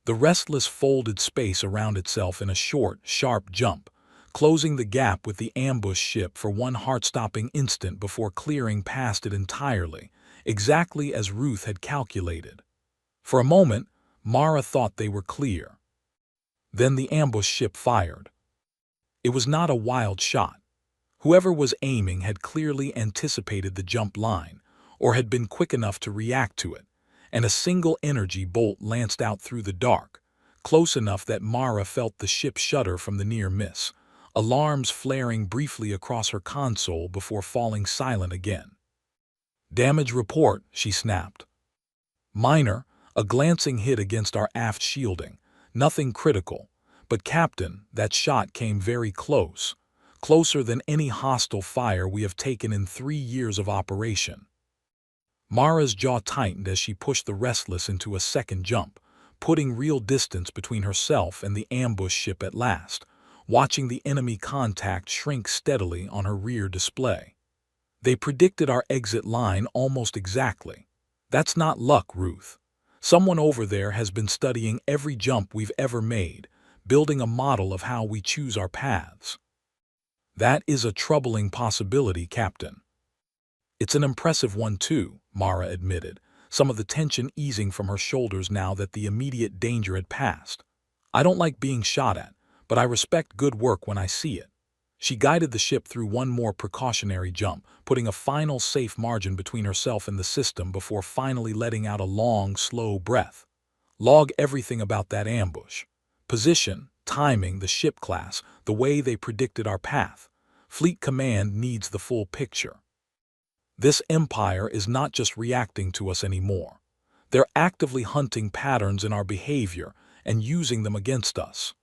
The Restless folded space around itself in a short, sharp jump, closing the gap with the ambush ship for one heart-stopping instant before clearing past it entirely, exactly as Ruth had calculated. For a moment, Mara thought they were clear. Then the ambush ship fired. It was not a wild shot. Whoever was aiming had clearly anticipated the jump line, or had been quick enough to react to it, and a single energy bolt lanced out through the dark, close enough that Mara felt the ship shudder from the near miss, alarms flaring briefly across her console before falling silent again. "Damage report," she snapped. "Minor, a glancing hit against our aft shielding. Nothing critical. But Captain, that shot came very close. Closer than any hostile fire we have taken in 3 years of operation." Mara's jaw tightened as she pushed the Restless into a second jump, putting real distance between herself and the ambush ship at last, watching the enemy contact shrink steadily on her rear display. "They predicted our exit line almost exactly. That's not luck, Ruth. Someone over there has been studying every jump we've ever made, building a model of how we choose our paths." "That is a troubling possibility, Captain." "It's an impressive one too," Mara admitted, some of the tension easing from her shoulders now that the immediate danger had passed. "I don't like being shot at, but I respect good work when I see it." She guided the ship through one more precautionary jump, putting a final safe margin between herself and the system before finally letting out a long, slow breath. "Log everything about that ambush. Position, timing, the ship class, the way they predicted our path. Fleet Command needs the full picture. This empire is not just reacting to us anymore. They're actively hunting patterns in our behavior and using them against us."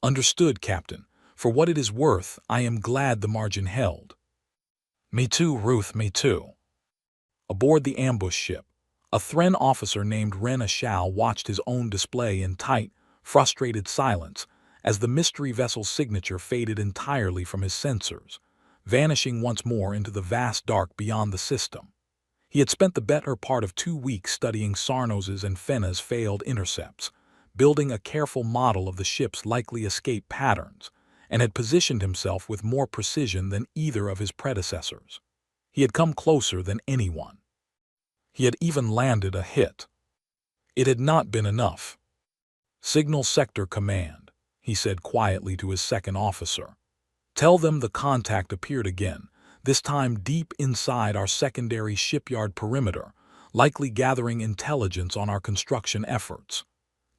"Understood, Captain. For what it is worth, I am glad the margin held." "Me too, Ruth, me too." Aboard the ambush ship, a Thren officer named Ren Ashal watched his own display in tight, frustrated silence as the mystery vessel's signature faded entirely from his sensors, vanishing once more into the vast dark beyond the system. He had spent the better part of 2 weeks studying Sarnos's and Fenna's failed intercepts, building a careful model of the ship's likely escape patterns, and had positioned himself with more precision than either of his predecessors. He had come closer than anyone. He had even landed a hit. It had not been enough. "Signal Sector Command," he said quietly to his second officer. "Tell them the contact appeared again, this time deep inside our secondary shipyard perimeter, likely gathering intelligence on our construction efforts.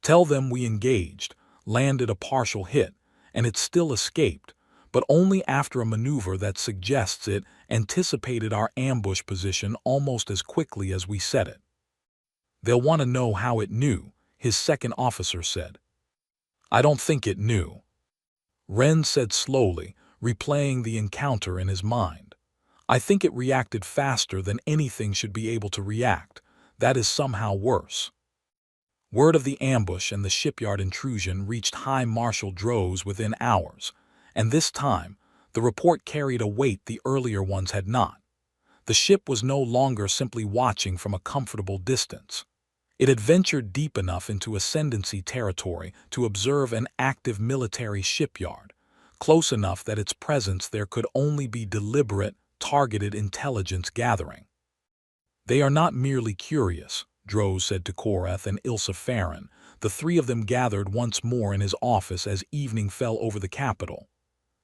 Tell them we engaged, landed a partial hit, and it still escaped, but only after a maneuver that suggests it anticipated our ambush position almost as quickly as we set it." They'll want to know how it knew, his second officer said. I don't think it knew, Wren said slowly, replaying the encounter in his mind. I think it reacted faster than anything should be able to react. That is somehow worse. Word of the ambush and the shipyard intrusion reached High Marshal Droz within hours, and this time, the report carried a weight the earlier ones had not. The ship was no longer simply watching from a comfortable distance. It had ventured deep enough into Ascendancy territory to observe an active military shipyard, close enough that its presence there could only be deliberate, targeted intelligence gathering. They are not merely curious, Droz said to Korath and Ilsa Farron. The three of them gathered once more in his office as evening fell over the capital.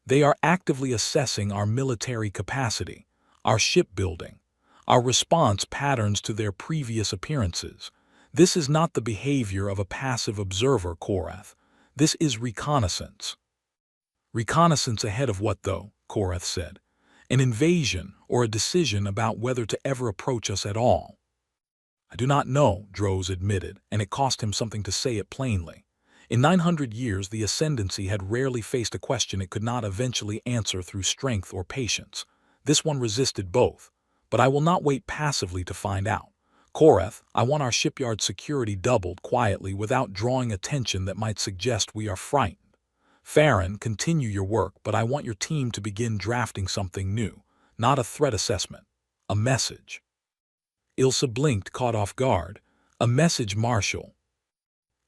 They are actively assessing our military capacity, our shipbuilding, our response patterns to their previous appearances. This is not the behavior of a passive observer, Korath. This is reconnaissance. Reconnaissance ahead of what, though? Korath said. An invasion or a decision about whether to ever approach us at all. I do not know, Droz admitted, and it cost him something to say it plainly. In 900 years, the Ascendancy had rarely faced a question it could not eventually answer through strength or patience. This one resisted both. But I will not wait passively to find out. Korath, I want our shipyard security doubled quietly without drawing attention that might suggest we are frightened. Farron, continue your work, but I want your team to begin drafting something new. Not a threat assessment. A message. Ilsa blinked, caught off guard. A message, Marshal.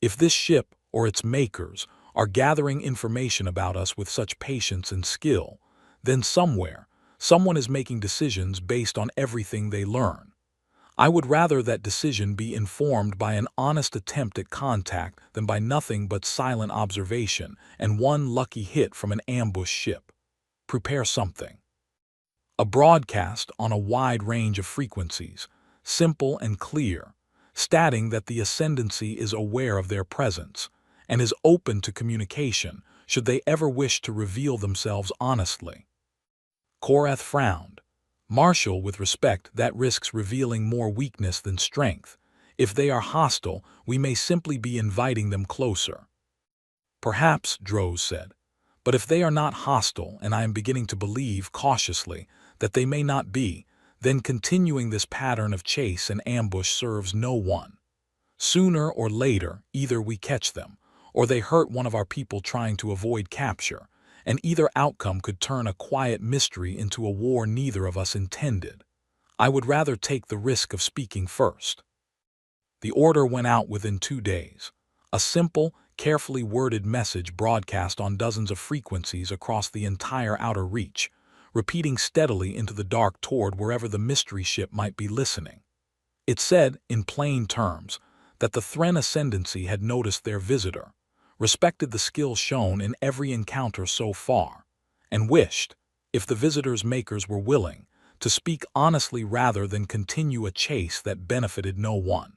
If this ship, or its makers, are gathering information about us with such patience and skill, then somewhere, someone is making decisions based on everything they learn. I would rather that decision be informed by an honest attempt at contact than by nothing but silent observation and one lucky hit from an ambush ship. Prepare something. A broadcast on a wide range of frequencies, simple and clear, stating that the Ascendancy is aware of their presence and is open to communication should they ever wish to reveal themselves honestly. Korath frowned. Marshal, with respect, that risks revealing more weakness than strength. If they are hostile, we may simply be inviting them closer. Perhaps, Droz said. But if they are not hostile, and I am beginning to believe, cautiously, that they may not be, then continuing this pattern of chase and ambush serves no one. Sooner or later, either we catch them, or they hurt one of our people trying to avoid capture, and either outcome could turn a quiet mystery into a war neither of us intended. I would rather take the risk of speaking first. The order went out within 2 days. A simple, carefully worded message broadcast on dozens of frequencies across the entire outer reach, repeating steadily into the dark toward wherever the mystery ship might be listening. It said, in plain terms, that the Thren Ascendancy had noticed their visitor, respected the skill shown in every encounter so far, and wished, if the visitor's makers were willing, to speak honestly rather than continue a chase that benefited no one.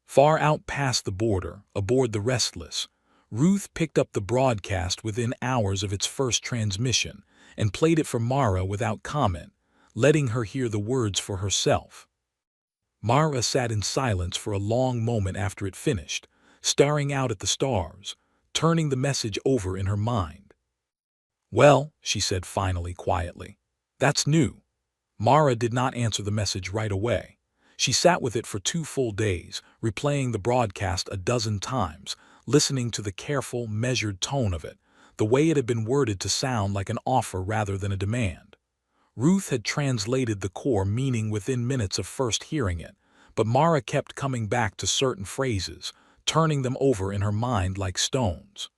Far out past the border, aboard the Restless, Ruth picked up the broadcast within hours of its first transmission and played it for Mara without comment, letting her hear the words for herself. Mara sat in silence for a long moment after it finished, staring out at the stars, turning the message over in her mind. Well, she said finally quietly, that's new. Mara did not answer the message right away. She sat with it for 2 full days, replaying the broadcast a dozen times, listening to the careful, measured tone of it, the way it had been worded to sound like an offer rather than a demand. Ruth had translated the core meaning within minutes of first hearing it, but Mara kept coming back to certain phrases, turning them over in her mind like stones.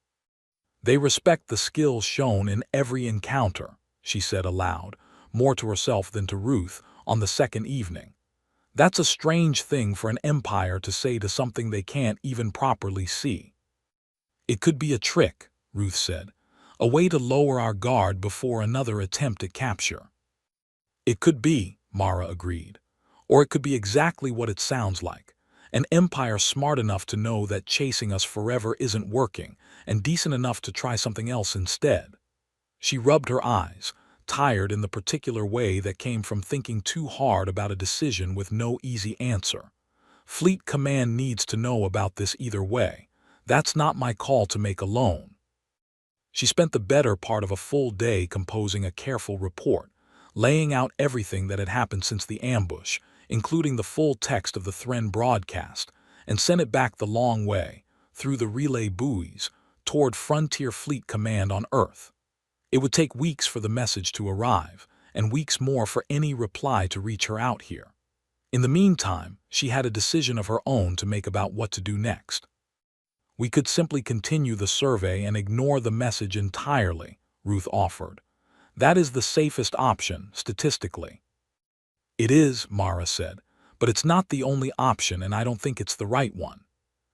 They respect the skill shown in every encounter, she said aloud, more to herself than to Ruth, on the second evening. That's a strange thing for an empire to say to something they can't even properly see. It could be a trick, Ruth said, a way to lower our guard before another attempt at capture. It could be, Mara agreed. Or it could be exactly what it sounds like. An empire smart enough to know that chasing us forever isn't working, and decent enough to try something else instead. She rubbed her eyes, tired in the particular way that came from thinking too hard about a decision with no easy answer. Fleet Command needs to know about this either way. That's not my call to make alone. She spent the better part of a full day composing a careful report, laying out everything that had happened since the ambush, including the full text of the Thren broadcast, and sent it back the long way, through the relay buoys, toward Frontier Fleet Command on Earth. It would take weeks for the message to arrive, and weeks more for any reply to reach her out here. In the meantime, she had a decision of her own to make about what to do next. We could simply continue the survey and ignore the message entirely, Ruth offered. That is the safest option, statistically. It is, Mara said, but it's not the only option, and I don't think it's the right one.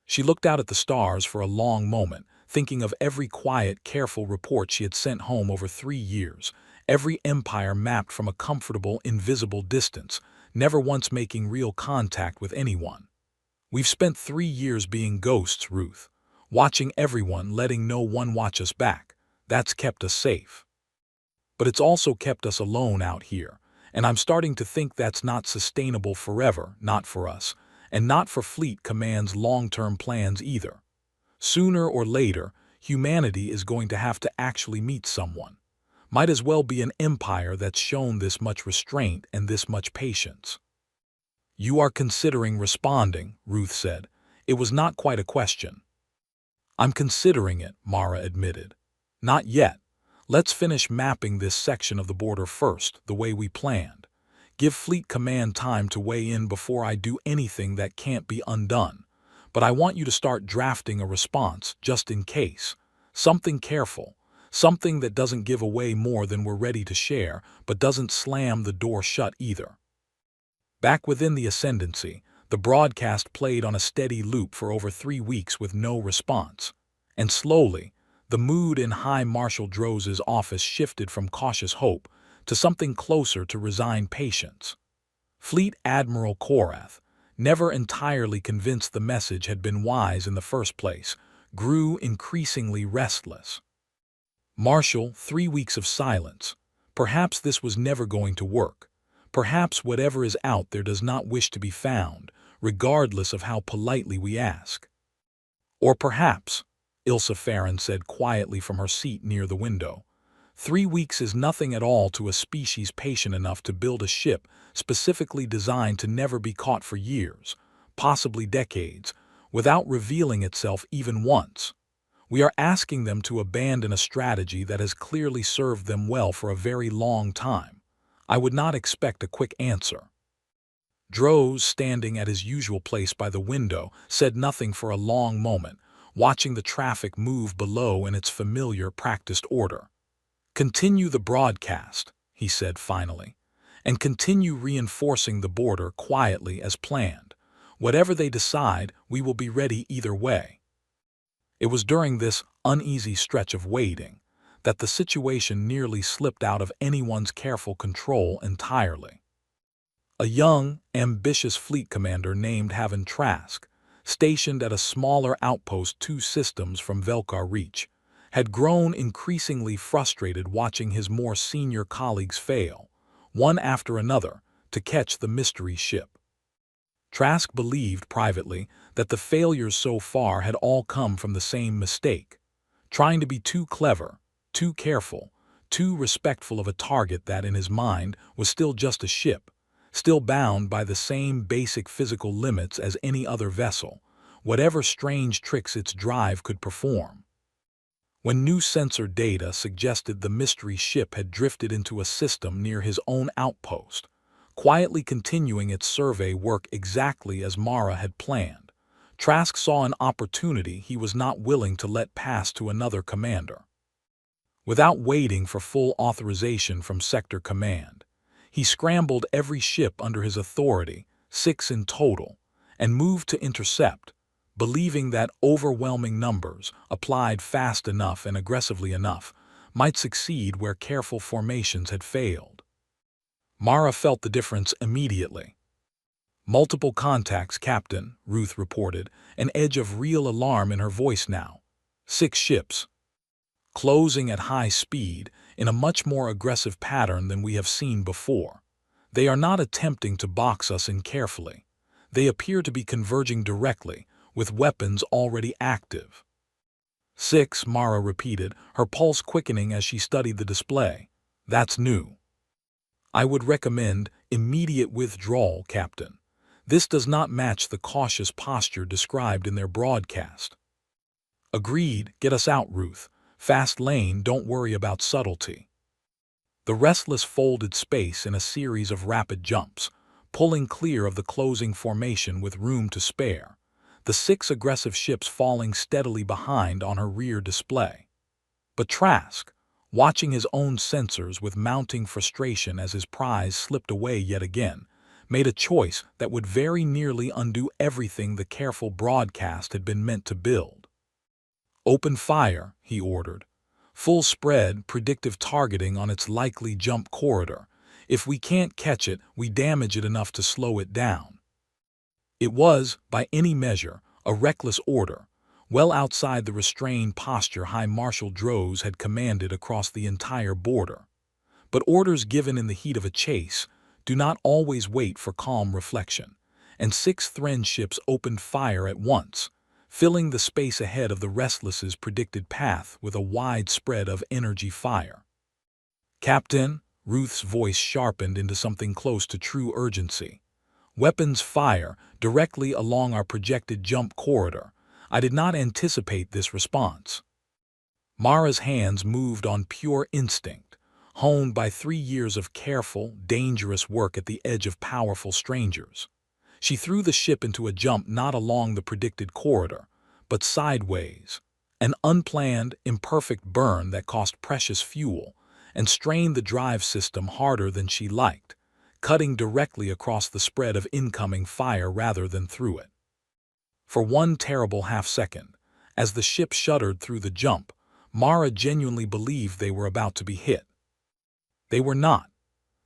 She looked out at the stars for a long moment, thinking of every quiet, careful report she had sent home over 3 years, every empire mapped from a comfortable, invisible distance, never once making real contact with anyone. We've spent 3 years being ghosts, Ruth, watching everyone, letting no one watch us back. That's kept us safe. But it's also kept us alone out here, and I'm starting to think that's not sustainable forever, not for us, and not for Fleet Command's long-term plans either. Sooner or later, humanity is going to have to actually meet someone. Might as well be an empire that's shown this much restraint and this much patience. You are considering responding, Ruth said. It was not quite a question. I'm considering it, Mara admitted. Not yet. Let's finish mapping this section of the border first, the way we planned. Give Fleet Command time to weigh in before I do anything that can't be undone. But I want you to start drafting a response, just in case. Something careful. Something that doesn't give away more than we're ready to share, but doesn't slam the door shut either. Back within the Ascendancy, the broadcast played on a steady loop for over 3 weeks with no response. And slowly, the mood in High Marshal Droz's office shifted from cautious hope to something closer to resigned patience. Fleet Admiral Korath, never entirely convinced the message had been wise in the first place, grew increasingly restless. Marshal, 3 weeks of silence. Perhaps this was never going to work. Perhaps whatever is out there does not wish to be found, regardless of how politely we ask. Or perhaps, Ilsa Farron said quietly from her seat near the window, 3 weeks is nothing at all to a species patient enough to build a ship specifically designed to never be caught for years, possibly decades, without revealing itself even once. We are asking them to abandon a strategy that has clearly served them well for a very long time. I would not expect a quick answer. Droz, standing at his usual place by the window, said nothing for a long moment, watching the traffic move below in its familiar, practiced order. Continue the broadcast, he said finally, and continue reinforcing the border quietly as planned. Whatever they decide, we will be ready either way. It was during this uneasy stretch of waiting that the situation nearly slipped out of anyone's careful control entirely. A young, ambitious fleet commander named Haven Trask, stationed at a smaller outpost 2 systems from Velkar Reach, had grown increasingly frustrated watching his more senior colleagues fail, one after another, to catch the mystery ship. Trask believed privately that the failures so far had all come from the same mistake, trying to be too clever, too careful, too respectful of a target that in his mind was still just a ship, still bound by the same basic physical limits as any other vessel, whatever strange tricks its drive could perform. When new sensor data suggested the mystery ship had drifted into a system near his own outpost, quietly continuing its survey work exactly as Mara had planned, Trask saw an opportunity he was not willing to let pass to another commander. Without waiting for full authorization from Sector Command, he scrambled every ship under his authority, 6 in total, and moved to intercept, believing that overwhelming numbers, applied fast enough and aggressively enough, might succeed where careful formations had failed. Mara felt the difference immediately. "Multiple contacts, Captain," Ruth reported, an edge of real alarm in her voice now. 6 ships. Closing at high speed, in a much more aggressive pattern than we have seen before. They are not attempting to box us in carefully. They appear to be converging directly, with weapons already active. 6, Mara repeated, her pulse quickening as she studied the display. That's new. I would recommend immediate withdrawal, Captain. This does not match the cautious posture described in their broadcast. Agreed, get us out, Ruth. Fast lane, don't worry about subtlety. The Restless folded space in a series of rapid jumps, pulling clear of the closing formation with room to spare, the 6 aggressive ships falling steadily behind on her rear display. But Trask, watching his own sensors with mounting frustration as his prize slipped away yet again, made a choice that would very nearly undo everything the careful broadcast had been meant to build. Open fire, he ordered. Full spread, predictive targeting on its likely jump corridor. If we can't catch it, we damage it enough to slow it down. It was, by any measure, a reckless order, well outside the restrained posture High Marshal Droz had commanded across the entire border. But orders given in the heat of a chase do not always wait for calm reflection, and 6 Thren ships opened fire at once, filling the space ahead of the Restless's predicted path with a wide spread of energy fire. Captain, Ruth's voice sharpened into something close to true urgency. Weapons fire directly along our projected jump corridor. I did not anticipate this response. Mara's hands moved on pure instinct, honed by 3 years of careful, dangerous work at the edge of powerful strangers. She threw the ship into a jump not along the predicted corridor, but sideways, an unplanned, imperfect burn that cost precious fuel and strained the drive system harder than she liked, cutting directly across the spread of incoming fire rather than through it. For one terrible half-second, as the ship shuddered through the jump, Mara genuinely believed they were about to be hit. They were not.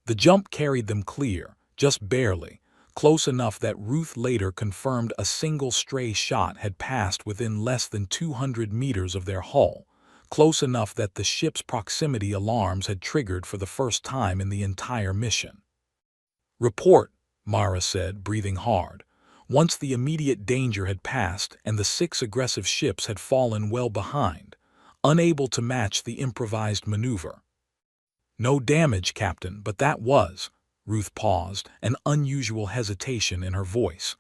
The jump carried them clear, just barely, close enough that Ruth later confirmed a single stray shot had passed within less than 200 meters of their hull, close enough that the ship's proximity alarms had triggered for the first time in the entire mission. Report, Mara said, breathing hard, once the immediate danger had passed and the 6 aggressive ships had fallen well behind, unable to match the improvised maneuver. No damage, Captain, but that was... Ruth paused, an unusual hesitation in her voice.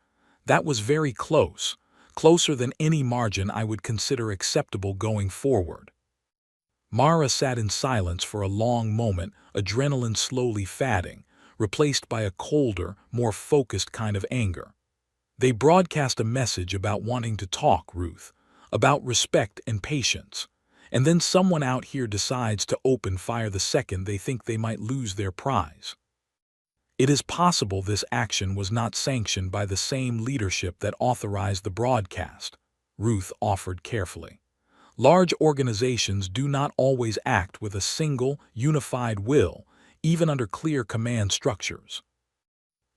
That was very close, closer than any margin I would consider acceptable going forward. Mara sat in silence for a long moment, adrenaline slowly fading, replaced by a colder, more focused kind of anger. They broadcast a message about wanting to talk, Ruth, about respect and patience, and then someone out here decides to open fire the second they think they might lose their prize. It is possible this action was not sanctioned by the same leadership that authorized the broadcast, Ruth offered carefully. Large organizations do not always act with a single, unified will, even under clear command structures.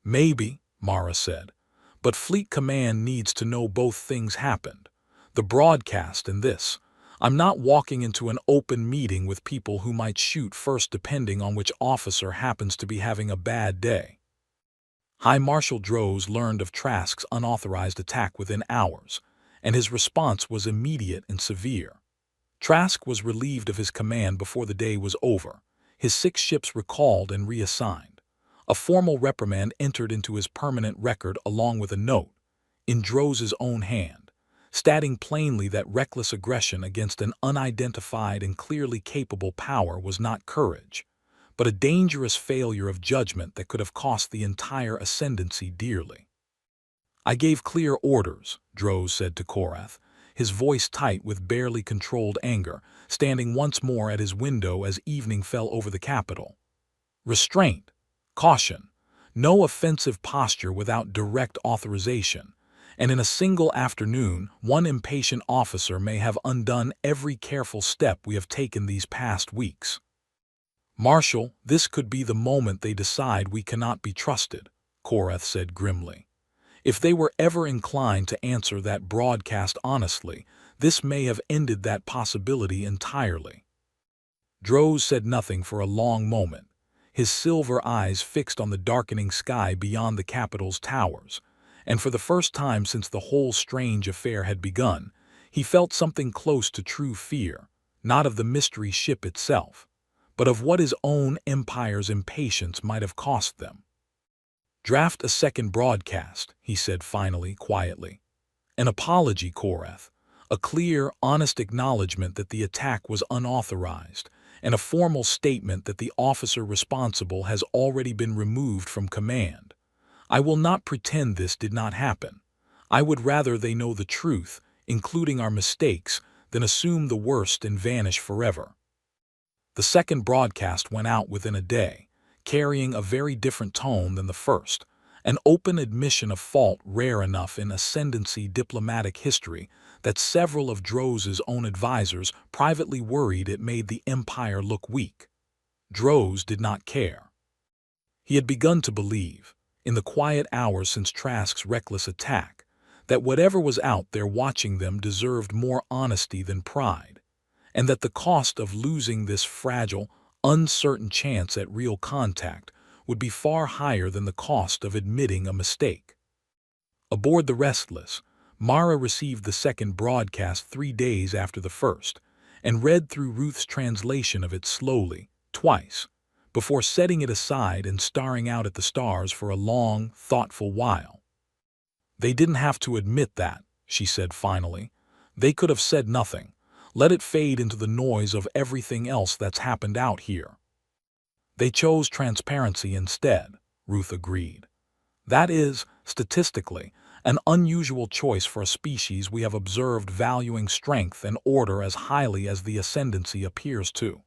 Maybe, Mara said, but Fleet Command needs to know both things happened, the broadcast and this. I'm not walking into an open meeting with people who might shoot first depending on which officer happens to be having a bad day. High Marshal Droz learned of Trask's unauthorized attack within hours, and his response was immediate and severe. Trask was relieved of his command before the day was over, his 6 ships recalled and reassigned. A formal reprimand entered into his permanent record along with a note, in Droz's own hand, stating plainly that reckless aggression against an unidentified and clearly capable power was not courage, but a dangerous failure of judgment that could have cost the entire ascendancy dearly. I gave clear orders, Droz said to Korath, his voice tight with barely controlled anger, standing once more at his window as evening fell over the capital. Restraint, caution, no offensive posture without direct authorization, and in a single afternoon, one impatient officer may have undone every careful step we have taken these past weeks. Marshal, this could be the moment they decide we cannot be trusted, Korath said grimly. If they were ever inclined to answer that broadcast honestly, this may have ended that possibility entirely. Droz said nothing for a long moment, his silver eyes fixed on the darkening sky beyond the capital's towers, and for the first time since the whole strange affair had begun, he felt something close to true fear, not of the mystery ship itself, but of what his own empire's impatience might have cost them. "Draft a second broadcast," he said finally, quietly. "An apology, Korath, a clear, honest acknowledgement that the attack was unauthorized, and a formal statement that the officer responsible has already been removed from command. I will not pretend this did not happen. I would rather they know the truth, including our mistakes, than assume the worst and vanish forever." The second broadcast went out within a day, carrying a very different tone than the first, an open admission of fault rare enough in ascendancy diplomatic history that several of Droz's own advisors privately worried it made the empire look weak. Droz did not care. He had begun to believe, in the quiet hours since Trask's reckless attack, that whatever was out there watching them deserved more honesty than pride, and that the cost of losing this fragile, uncertain chance at real contact would be far higher than the cost of admitting a mistake. Aboard the Restless, Mara received the second broadcast 3 days after the first, and read through Ruth's translation of it slowly, twice, before setting it aside and staring out at the stars for a long, thoughtful while. "They didn't have to admit that," she said finally. "They could have said nothing. Let it fade into the noise of everything else that's happened out here." "They chose transparency instead," Ruth agreed. "That is, statistically, an unusual choice for a species we have observed valuing strength and order as highly as the ascendancy appears to."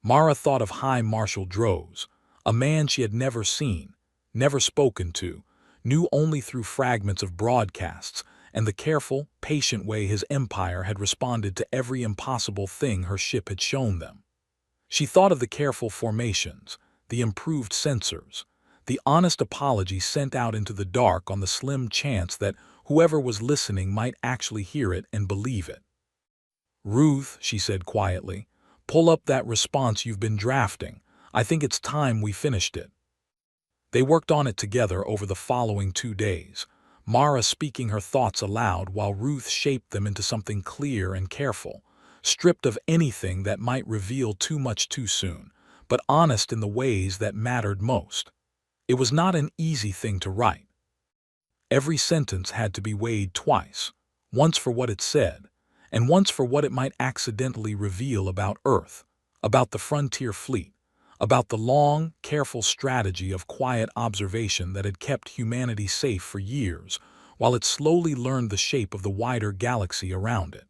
Mara thought of High Marshal Droz, a man she had never seen, never spoken to, knew only through fragments of broadcasts, and the careful, patient way his empire had responded to every impossible thing her ship had shown them. She thought of the careful formations, the improved sensors, the honest apology sent out into the dark on the slim chance that whoever was listening might actually hear it and believe it. "Ruth," she said quietly, "pull up that response you've been drafting. I think it's time we finished it." They worked on it together over the following 2 days, Mara speaking her thoughts aloud while Ruth shaped them into something clear and careful, stripped of anything that might reveal too much too soon, but honest in the ways that mattered most. It was not an easy thing to write. Every sentence had to be weighed twice, once for what it said, and once for what it might accidentally reveal about Earth, about the frontier fleet, about the long, careful strategy of quiet observation that had kept humanity safe for years, while it slowly learned the shape of the wider galaxy around it.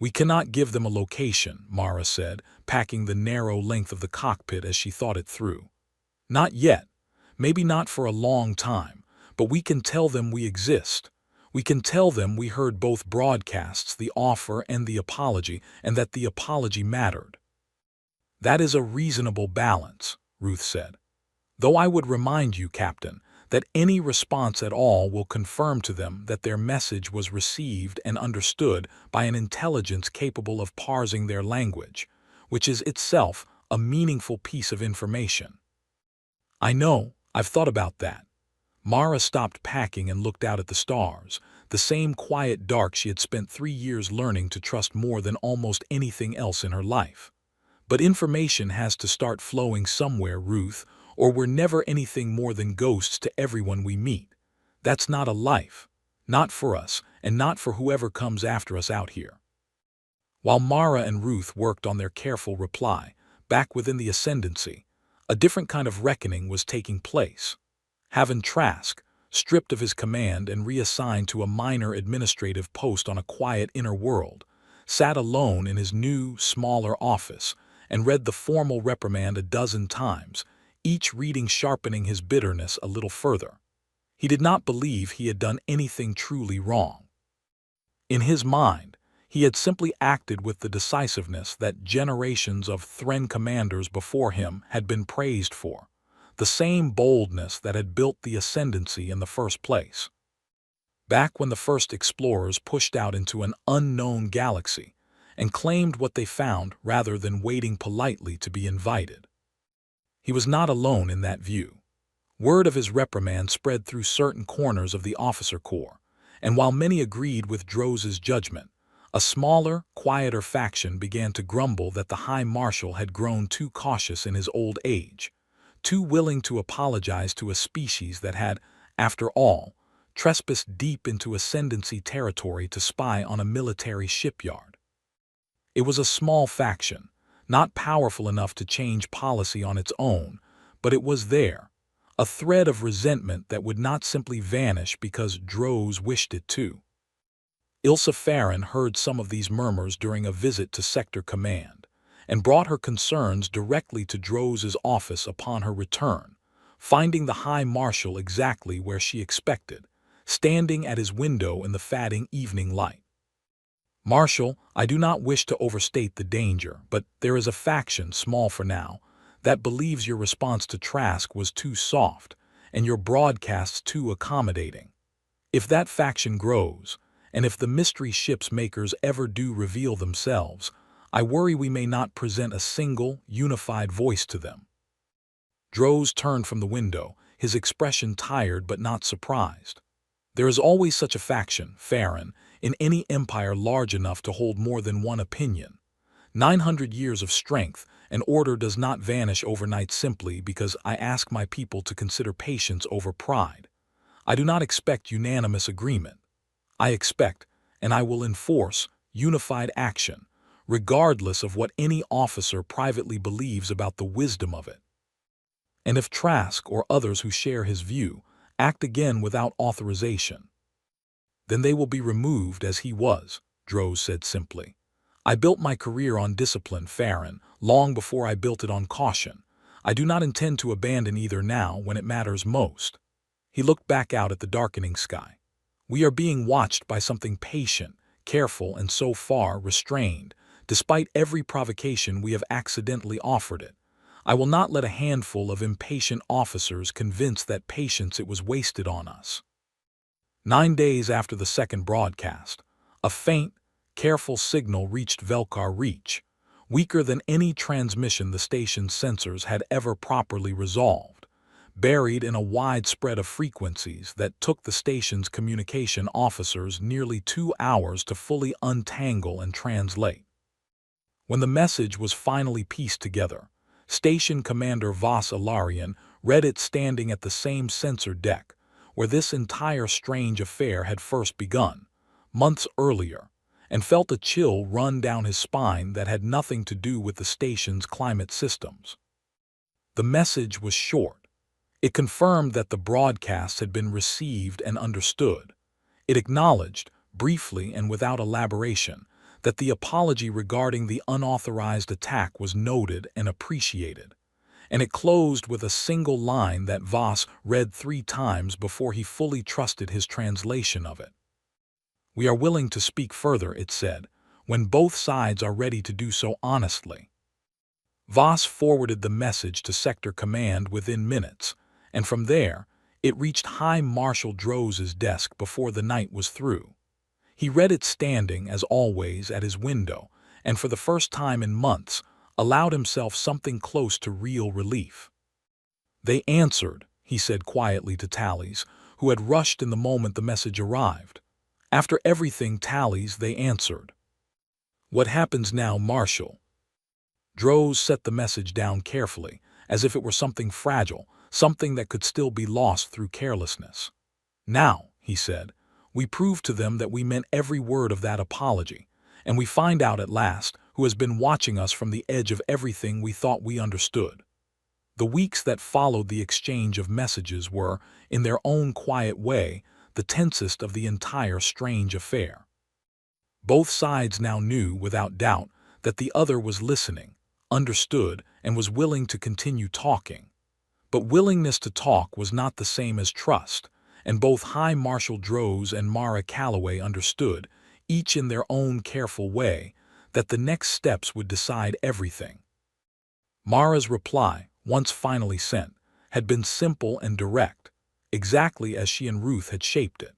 "We cannot give them a location," Mara said, packing the narrow length of the cockpit as she thought it through. "Not yet, maybe not for a long time, but we can tell them we exist. We can tell them we heard both broadcasts, the offer and the apology, and that the apology mattered." "That is a reasonable balance," Ruth said. "Though I would remind you, Captain, that any response at all will confirm to them that their message was received and understood by an intelligence capable of parsing their language, which is itself a meaningful piece of information." "I know, I've thought about that." Mara stopped packing and looked out at the stars, the same quiet dark she had spent 3 years learning to trust more than almost anything else in her life. "But information has to start flowing somewhere, Ruth, or we're never anything more than ghosts to everyone we meet. That's not a life, not for us, and not for whoever comes after us out here." While Mara and Ruth worked on their careful reply, back within the ascendancy, a different kind of reckoning was taking place. Haven Trask, stripped of his command and reassigned to a minor administrative post on a quiet inner world, sat alone in his new, smaller office and read the formal reprimand a dozen times, each reading sharpening his bitterness a little further. He did not believe he had done anything truly wrong. In his mind, he had simply acted with the decisiveness that generations of Thren commanders before him had been praised for, the same boldness that had built the ascendancy in the first place. Back when the first explorers pushed out into an unknown galaxy and claimed what they found rather than waiting politely to be invited. He was not alone in that view. Word of his reprimand spread through certain corners of the officer corps, and while many agreed with Droz's judgment, a smaller, quieter faction began to grumble that the High Marshal had grown too cautious in his old age, too willing to apologize to a species that had, after all, trespassed deep into ascendancy territory to spy on a military shipyard. It was a small faction, not powerful enough to change policy on its own, but it was there, a thread of resentment that would not simply vanish because Droz wished it to. Ilsa Farron heard some of these murmurs during a visit to Sector Command, and brought her concerns directly to Droz's office upon her return, finding the High Marshal exactly where she expected, standing at his window in the fading evening light. "Marshal, I do not wish to overstate the danger, but there is a faction, small for now, that believes your response to Trask was too soft, and your broadcasts too accommodating. If that faction grows, and if the mystery ship's makers ever do reveal themselves, I worry we may not present a single, unified voice to them." Droz turned from the window, his expression tired but not surprised. There is always such a faction, Farron, in any empire large enough to hold more than one opinion. 900 years of strength and order does not vanish overnight simply because I ask my people to consider patience over pride. I do not expect unanimous agreement. I expect, and I will enforce, unified action, regardless of what any officer privately believes about the wisdom of it. And if Trask or others who share his view act again without authorization, then they will be removed as he was, Droz said simply. I built my career on discipline, Farron, long before I built it on caution. I do not intend to abandon either now when it matters most. He looked back out at the darkening sky. We are being watched by something patient, careful, and so far restrained, despite every provocation we have accidentally offered it. I will not let a handful of impatient officers convince that patience it was wasted on us. 9 days after the second broadcast, a faint, careful signal reached Velkar Reach, weaker than any transmission the station's sensors had ever properly resolved, buried in a wide spread of frequencies that took the station's communication officers nearly 2 hours to fully untangle and translate. When the message was finally pieced together, Station Commander Vas Ilarian read it standing at the same sensor deck where this entire strange affair had first begun, months earlier, and felt a chill run down his spine that had nothing to do with the station's climate systems. The message was short. It confirmed that the broadcast had been received and understood. It acknowledged, briefly and without elaboration, that the apology regarding the unauthorized attack was noted and appreciated, and it closed with a single line that Vas read 3 times before he fully trusted his translation of it. "We are willing to speak further," it said, "when both sides are ready to do so honestly." Vas forwarded the message to Sector Command within minutes, and from there, it reached High Marshal Droz's desk before the night was through. He read it standing, as always, at his window, and for the first time in months, allowed himself something close to real relief. "They answered," he said quietly to Tallies, who had rushed in the moment the message arrived. "After everything, Tallies, they answered." "What happens now, Marshal?" Droz set the message down carefully, as if it were something fragile, something that could still be lost through carelessness. "Now," he said, "we prove to them that we meant every word of that apology, and we find out at last who has been watching us from the edge of everything we thought we understood." The weeks that followed the exchange of messages were, in their own quiet way, the tensest of the entire strange affair. Both sides now knew, without doubt, that the other was listening, understood, and was willing to continue talking. But willingness to talk was not the same as trust, and both High Marshal Droz and Mara Calloway understood, each in their own careful way, that the next steps would decide everything. Mara's reply, once finally sent, had been simple and direct, exactly as she and Ruth had shaped it.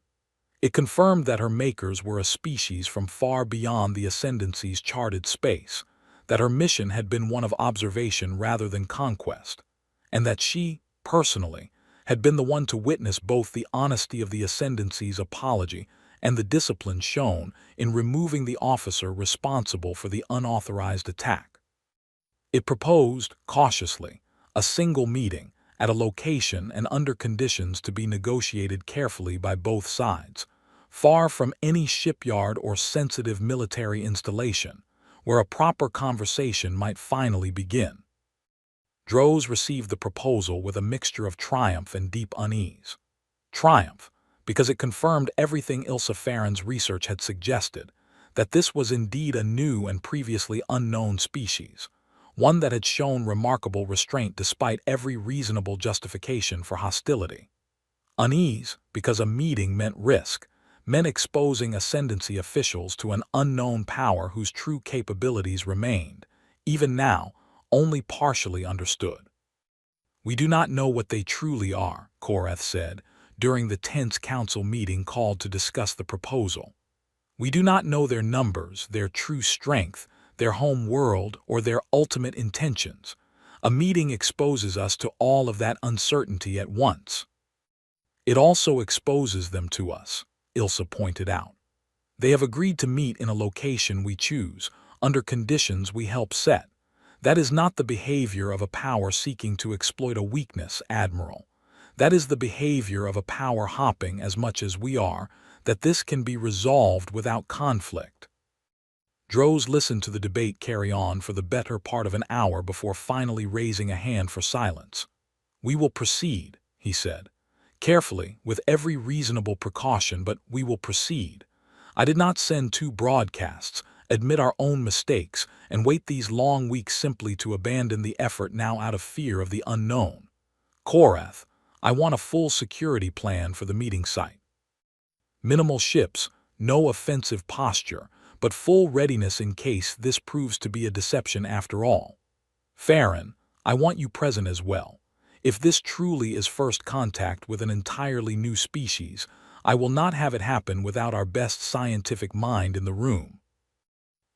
It confirmed that her makers were a species from far beyond the Ascendancy's charted space, that her mission had been one of observation rather than conquest, and that she, personally, had been the one to witness both the honesty of the Ascendancy's apology and the discipline shown in removing the officer responsible for the unauthorized attack. It proposed, cautiously, a single meeting at a location and under conditions to be negotiated carefully by both sides, far from any shipyard or sensitive military installation, where a proper conversation might finally begin. Droz received the proposal with a mixture of triumph and deep unease. Triumph, because it confirmed everything Ilsa Farron's research had suggested, that this was indeed a new and previously unknown species, one that had shown remarkable restraint despite every reasonable justification for hostility. Unease, because a meeting meant risk, meant exposing Ascendancy officials to an unknown power whose true capabilities remained, even now, only partially understood. "We do not know what they truly are," Korath said, during the tense council meeting called to discuss the proposal. "We do not know their numbers, their true strength, their home world, or their ultimate intentions. A meeting exposes us to all of that uncertainty at once." "It also exposes them to us," Ilsa pointed out. "They have agreed to meet in a location we choose, under conditions we help set. That is not the behavior of a power seeking to exploit a weakness, Admiral. That is the behavior of a power hopping as much as we are, that this can be resolved without conflict." Droz listened to the debate carry on for the better part of an hour before finally raising a hand for silence. "We will proceed," he said. "Carefully, with every reasonable precaution, but we will proceed. I did not send 2 broadcasts, admit our own mistakes, and wait these long weeks simply to abandon the effort now out of fear of the unknown. Korath, I want a full security plan for the meeting site. Minimal ships, no offensive posture, but full readiness in case this proves to be a deception after all. Farron, I want you present as well. If this truly is first contact with an entirely new species, I will not have it happen without our best scientific mind in the room."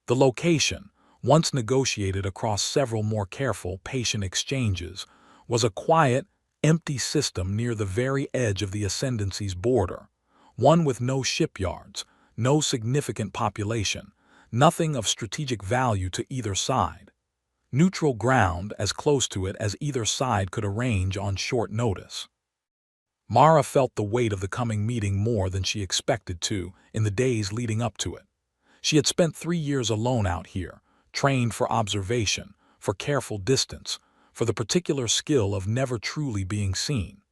The location, once negotiated across several more careful, patient exchanges, was a quiet, empty system near the very edge of the Ascendancy's border, one with no shipyards, no significant population, nothing of strategic value to either side. Neutral ground as close to it as either side could arrange on short notice. Mara felt the weight of the coming meeting more than she expected to in the days leading up to it. She had spent 3 years alone out here, trained for observation, for careful distance, for the particular skill of never truly being seen.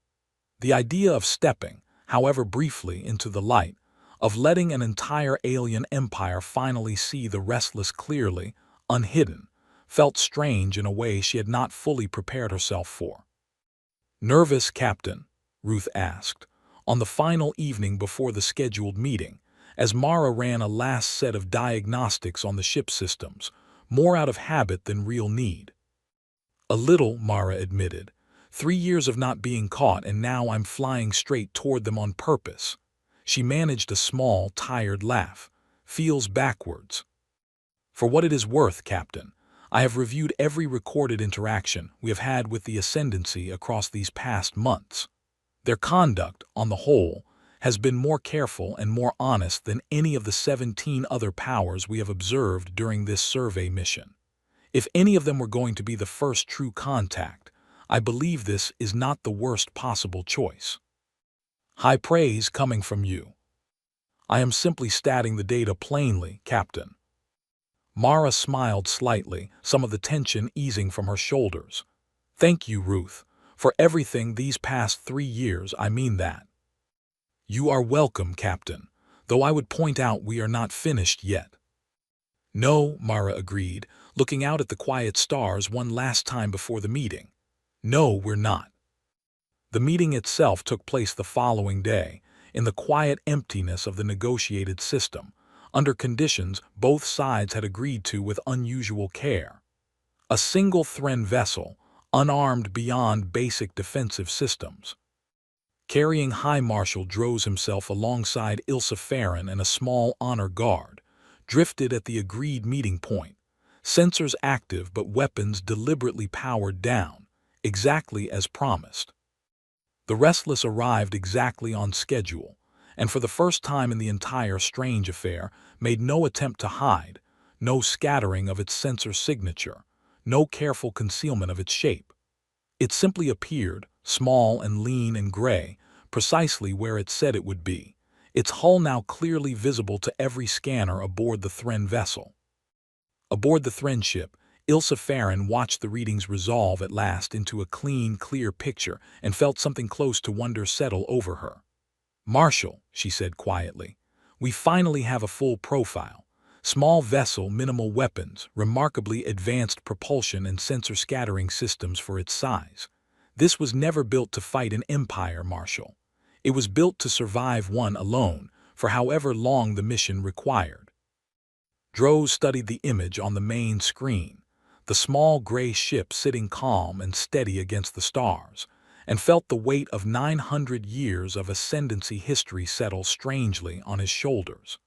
The idea of stepping, however briefly, into the light, of letting an entire alien empire finally see the restless clearly, unhidden, felt strange in a way she had not fully prepared herself for. "Nervous, Captain?" Ruth asked, on the final evening before the scheduled meeting, as Mara ran a last set of diagnostics on the ship systems, more out of habit than real need. "A little," Mara admitted. 3 years of not being caught, and now I'm flying straight toward them on purpose." She managed a small, tired laugh. "Feels backwards." "For what it is worth, Captain, I have reviewed every recorded interaction we have had with the Ascendancy across these past months. Their conduct, on the whole, has been more careful and more honest than any of the 17 other powers we have observed during this survey mission. If any of them were going to be the first true contact, I believe this is not the worst possible choice." "High praise coming from you." "I am simply stating the data plainly, Captain." Mara smiled slightly, some of the tension easing from her shoulders. "Thank you, Ruth, for everything these past 3 years, I mean that." "You are welcome, Captain, though I would point out we are not finished yet." "No," Mara agreed, looking out at the quiet stars one last time before the meeting. "No, we're not." The meeting itself took place the following day, in the quiet emptiness of the negotiated system, under conditions both sides had agreed to with unusual care. A single Thren vessel, unarmed beyond basic defensive systems. Carrying High Marshal Droz himself alongside Ilsa Farron and a small honor guard, drifted at the agreed meeting point, sensors active but weapons deliberately powered down, exactly as promised. The Restless arrived exactly on schedule, and for the first time in the entire strange affair, made no attempt to hide, no scattering of its sensor signature, no careful concealment of its shape. It simply appeared, small and lean and gray, precisely where it said it would be, its hull now clearly visible to every scanner aboard the Thren vessel. Aboard the Thren ship, Ilsa Farron watched the readings resolve at last into a clean, clear picture and felt something close to wonder settle over her. "Marshal," she said quietly, "we finally have a full profile. Small vessel, minimal weapons, remarkably advanced propulsion and sensor scattering systems for its size. This was never built to fight an empire, Marshal. It was built to survive one alone, for however long the mission required." Droz studied the image on the main screen, the small gray ship sitting calm and steady against the stars, and felt the weight of 900 years of ascendancy history settle strangely on his shoulders.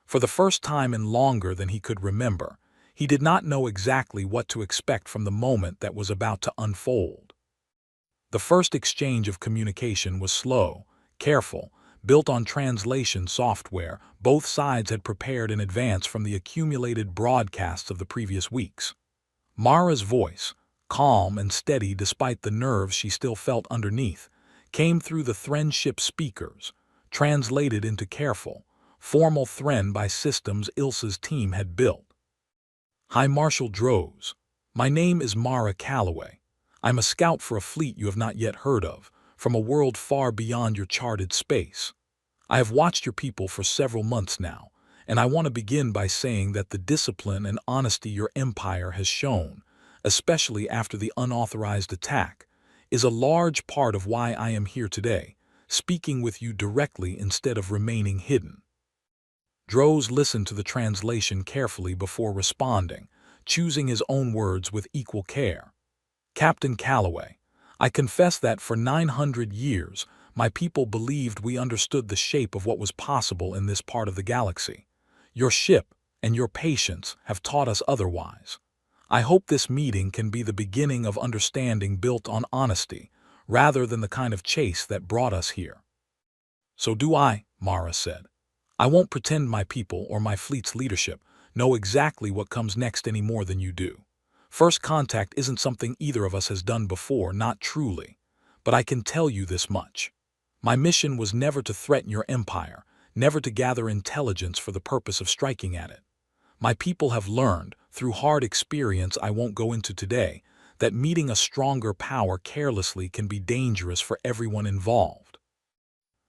For the first time in longer than he could remember, he did not know exactly what to expect from the moment that was about to unfold. The first exchange of communication was slow, careful, built on translation software both sides had prepared in advance from the accumulated broadcasts of the previous weeks. Mara's voice, calm and steady despite the nerves she still felt underneath, came through the Thren ship speakers, translated into careful, formal Thren by systems Ilsa's team had built. "Hi, Marshal Droz. My name is Mara Calloway. I'm a scout for a fleet you have not yet heard of, from a world far beyond your charted space. I have watched your people for several months now, and I want to begin by saying that the discipline and honesty your empire has shown, especially after the unauthorized attack, is a large part of why I am here today, speaking with you directly instead of remaining hidden." Droz listened to the translation carefully before responding, choosing his own words with equal care. "Captain Calloway, I confess that for 900 years, my people believed we understood the shape of what was possible in this part of the galaxy. Your ship and your patience have taught us otherwise. I hope this meeting can be the beginning of understanding built on honesty, rather than the kind of chase that brought us here." "So do I," Mara said. "I won't pretend my people or my fleet's leadership know exactly what comes next any more than you do. First contact isn't something either of us has done before, not truly. But I can tell you this much. My mission was never to threaten your empire, never to gather intelligence for the purpose of striking at it. My people have learned, through hard experience I won't go into today, that meeting a stronger power carelessly can be dangerous for everyone involved.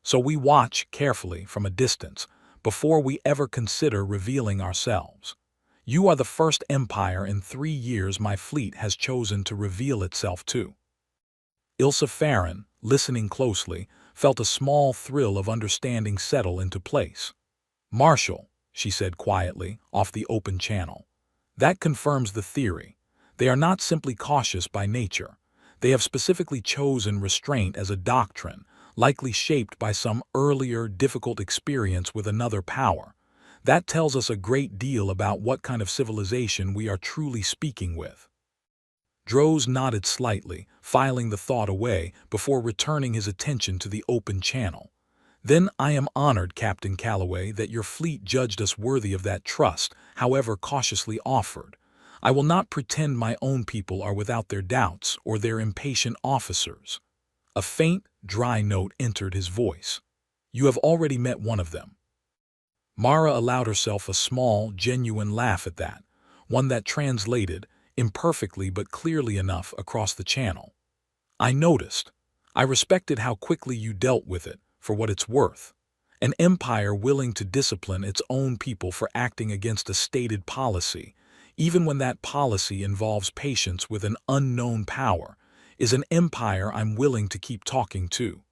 So we watch carefully from a distance, before we ever consider revealing ourselves. You are the first empire in 3 years my fleet has chosen to reveal itself to." Ilsa Farron, listening closely, felt a small thrill of understanding settle into place. "Marshal," she said quietly, off the open channel, "that confirms the theory. They are not simply cautious by nature. They have specifically chosen restraint as a doctrine, likely shaped by some earlier, difficult experience with another power. That tells us a great deal about what kind of civilization we are truly speaking with." Droz nodded slightly, filing the thought away before returning his attention to the open channel. "Then I am honored, Captain Calloway, that your fleet judged us worthy of that trust, however cautiously offered. I will not pretend my own people are without their doubts or their impatient officers." A faint, dry note entered his voice. "You have already met one of them." Mara allowed herself a small, genuine laugh at that, one that translated, imperfectly but clearly enough, across the channel. "I noticed. I respected how quickly you dealt with it, for what it's worth. An empire willing to discipline its own people for acting against a stated policy, even when that policy involves patience with an unknown power, is an empire I'm willing to keep talking to."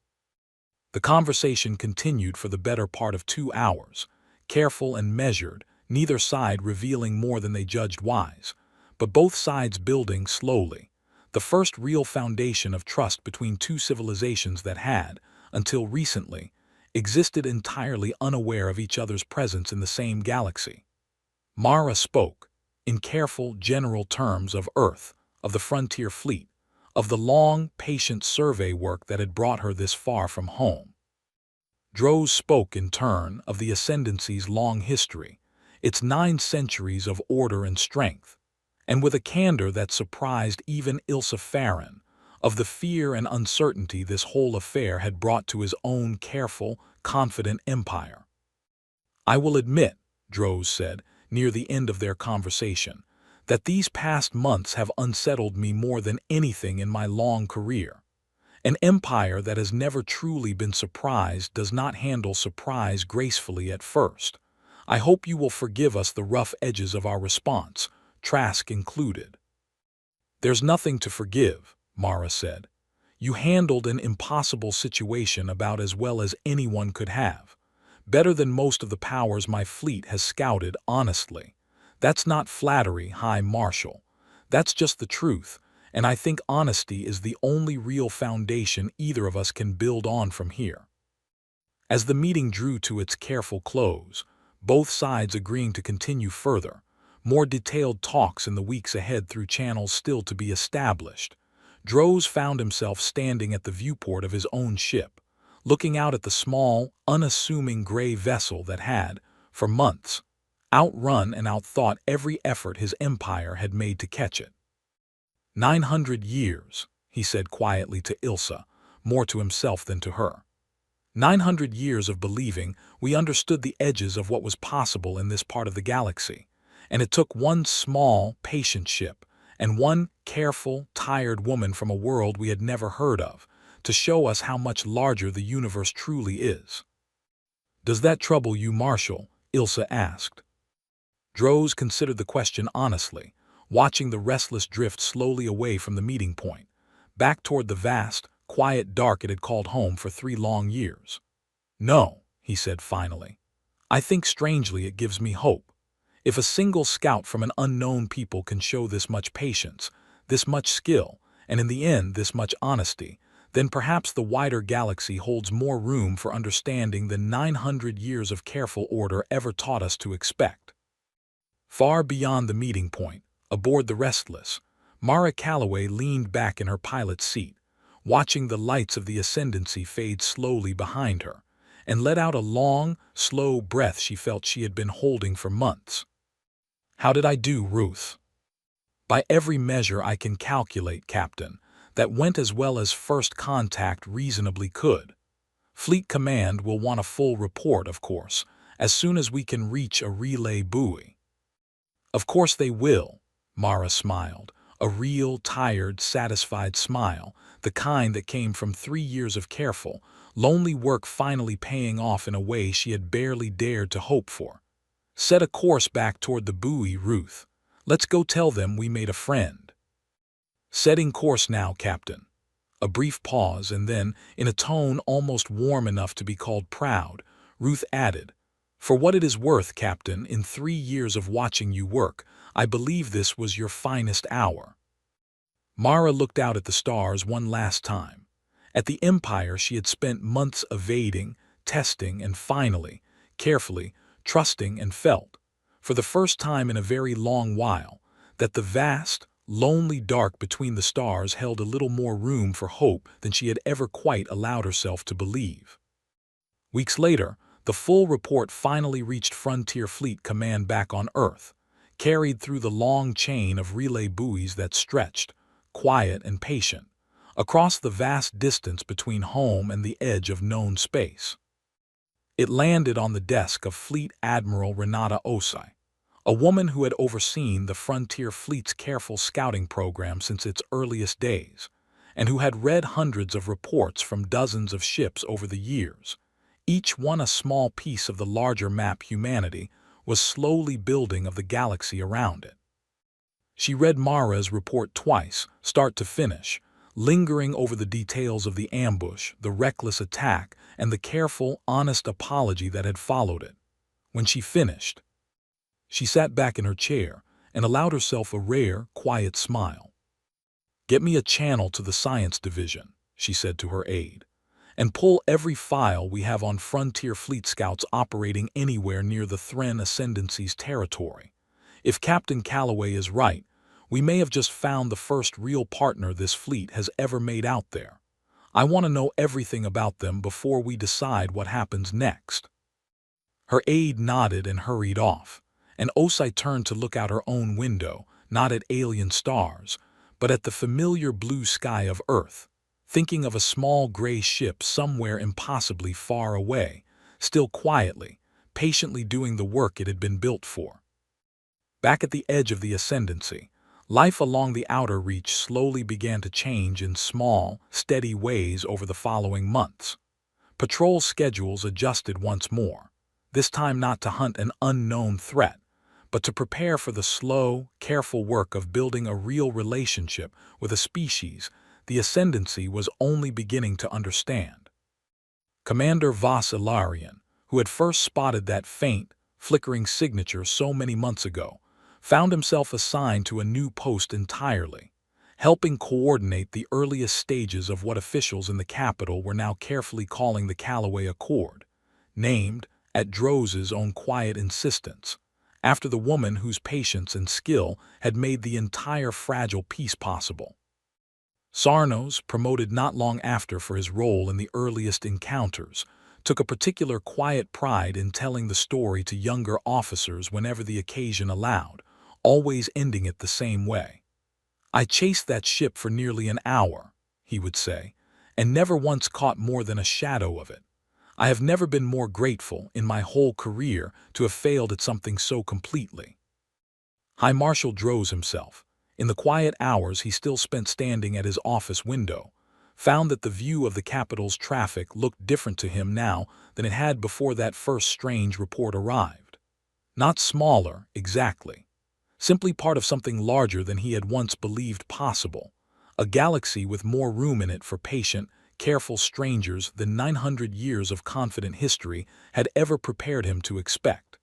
The conversation continued for the better part of 2 hours, careful and measured, neither side revealing more than they judged wise, but both sides building slowly, the first real foundation of trust between two civilizations that had, until recently, existed entirely unaware of each other's presence in the same galaxy. Mara spoke, in careful, general terms of Earth, of the frontier fleet, of the long, patient survey work that had brought her this far from home. Droz spoke in turn of the Ascendancy's long history, its 9 centuries of order and strength, and with a candor that surprised even Ilsa Farron, of the fear and uncertainty this whole affair had brought to his own careful, confident empire. "I will admit," Droz said, near the end of their conversation, "that these past months have unsettled me more than anything in my long career. An empire that has never truly been surprised does not handle surprise gracefully at first. I hope you will forgive us the rough edges of our response, Trask included." "There's nothing to forgive," Mara said. "You handled an impossible situation about as well as anyone could have. Better than most of the powers my fleet has scouted, honestly. That's not flattery, High Marshal. That's just the truth, and I think honesty is the only real foundation either of us can build on from here." As the meeting drew to its careful close, both sides agreeing to continue further, more detailed talks in the weeks ahead through channels still to be established, Droz found himself standing at the viewport of his own ship, looking out at the small, unassuming gray vessel that had, for months, outrun and outthought every effort his empire had made to catch it. 900 years, he said quietly to Ilsa, more to himself than to her. 900 years of believing we understood the edges of what was possible in this part of the galaxy, and it took one small, patient ship and one careful, tired woman from a world we had never heard of to show us how much larger the universe truly is. "Does that trouble you, Marshal?" Ilsa asked. Droz considered the question honestly, watching the restless drift slowly away from the meeting point, back toward the vast, quiet dark it had called home for 3 long years. "No," he said finally. "I think strangely it gives me hope. If a single scout from an unknown people can show this much patience, this much skill, and in the end this much honesty, then perhaps the wider galaxy holds more room for understanding than 900 years of careful order ever taught us to expect." Far beyond the meeting point, aboard the Restless, Mara Calloway leaned back in her pilot's seat, watching the lights of the Ascendancy fade slowly behind her, and let out a long, slow breath she felt she had been holding for months. "How did I do, Ruth?" "By every measure I can calculate, Captain, that went as well as first contact reasonably could. Fleet Command will want a full report, of course, as soon as we can reach a relay buoy." "Of course they will," Mara smiled, a real, tired, satisfied smile, the kind that came from 3 years of careful, lonely work finally paying off in a way she had barely dared to hope for. "Set a course back toward the buoy, Ruth. Let's go tell them we made a friend." "Setting course now, Captain." A brief pause, and then, in a tone almost warm enough to be called proud, Ruth added, "For what it is worth, Captain, in 3 years of watching you work, I believe this was your finest hour." Mara looked out at the stars one last time. At the Empire she had spent months evading, testing, and finally, carefully, trusting and felt, for the first time in a very long while, that the vast, lonely dark between the stars held a little more room for hope than she had ever quite allowed herself to believe. Weeks later, the full report finally reached Frontier Fleet Command back on Earth, carried through the long chain of relay buoys that stretched, quiet and patient, across the vast distance between home and the edge of known space. It landed on the desk of Fleet Admiral Renata Osai, a woman who had overseen the Frontier Fleet's careful scouting program since its earliest days, and who had read hundreds of reports from dozens of ships over the years, each one a small piece of the larger map humanity was slowly building of the galaxy around it. She read Mara's report twice, start to finish, lingering over the details of the ambush, the reckless attack, and the careful, honest apology that had followed it. When she finished, she sat back in her chair and allowed herself a rare, quiet smile. "Get me a channel to the science division," she said to her aide, "and pull every file we have on Frontier Fleet Scouts operating anywhere near the Thren Ascendancy's territory. If Captain Calloway is right, We may have just found the first real partner this fleet has ever made out there. I want to know everything about them before we decide what happens next." Her aide nodded and hurried off, and Osai turned to look out her own window, not at alien stars, but at the familiar blue sky of Earth, thinking of a small gray ship somewhere impossibly far away, still quietly, patiently doing the work it had been built for. Back at the edge of the Ascendancy, life along the outer reach slowly began to change in small, steady ways over the following months. Patrol schedules adjusted once more, this time not to hunt an unknown threat, but to prepare for the slow, careful work of building a real relationship with a species the Ascendancy was only beginning to understand. Commander Vas Ilarion, who had first spotted that faint, flickering signature so many months ago, found himself assigned to a new post entirely, helping coordinate the earliest stages of what officials in the capital were now carefully calling the Callaway Accord, named, at Droze's own quiet insistence, after the woman whose patience and skill had made the entire fragile peace possible. Sarnos, promoted not long after for his role in the earliest encounters, took a particular quiet pride in telling the story to younger officers whenever the occasion allowed, always ending it the same way. "I chased that ship for nearly an hour," he would say, "and never once caught more than a shadow of it. I have never been more grateful in my whole career to have failed at something so completely." High Marshal Droz himself, in the quiet hours he still spent standing at his office window, found that the view of the capital's traffic looked different to him now than it had before that first strange report arrived. Not smaller, exactly. Simply part of something larger than he had once believed possible, a galaxy with more room in it for patient, careful strangers than 900 years of confident history had ever prepared him to expect.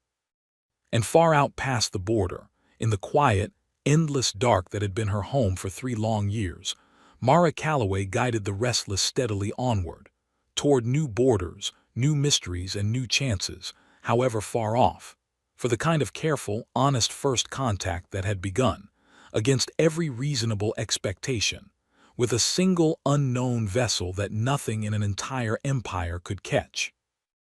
And far out past the border, in the quiet, endless dark that had been her home for 3 long years, Mara Calloway guided the restless steadily onward, toward new borders, new mysteries, and new chances, however far off, for the kind of careful, honest first contact that had begun, against every reasonable expectation, with a single unknown vessel that nothing in an entire empire could catch.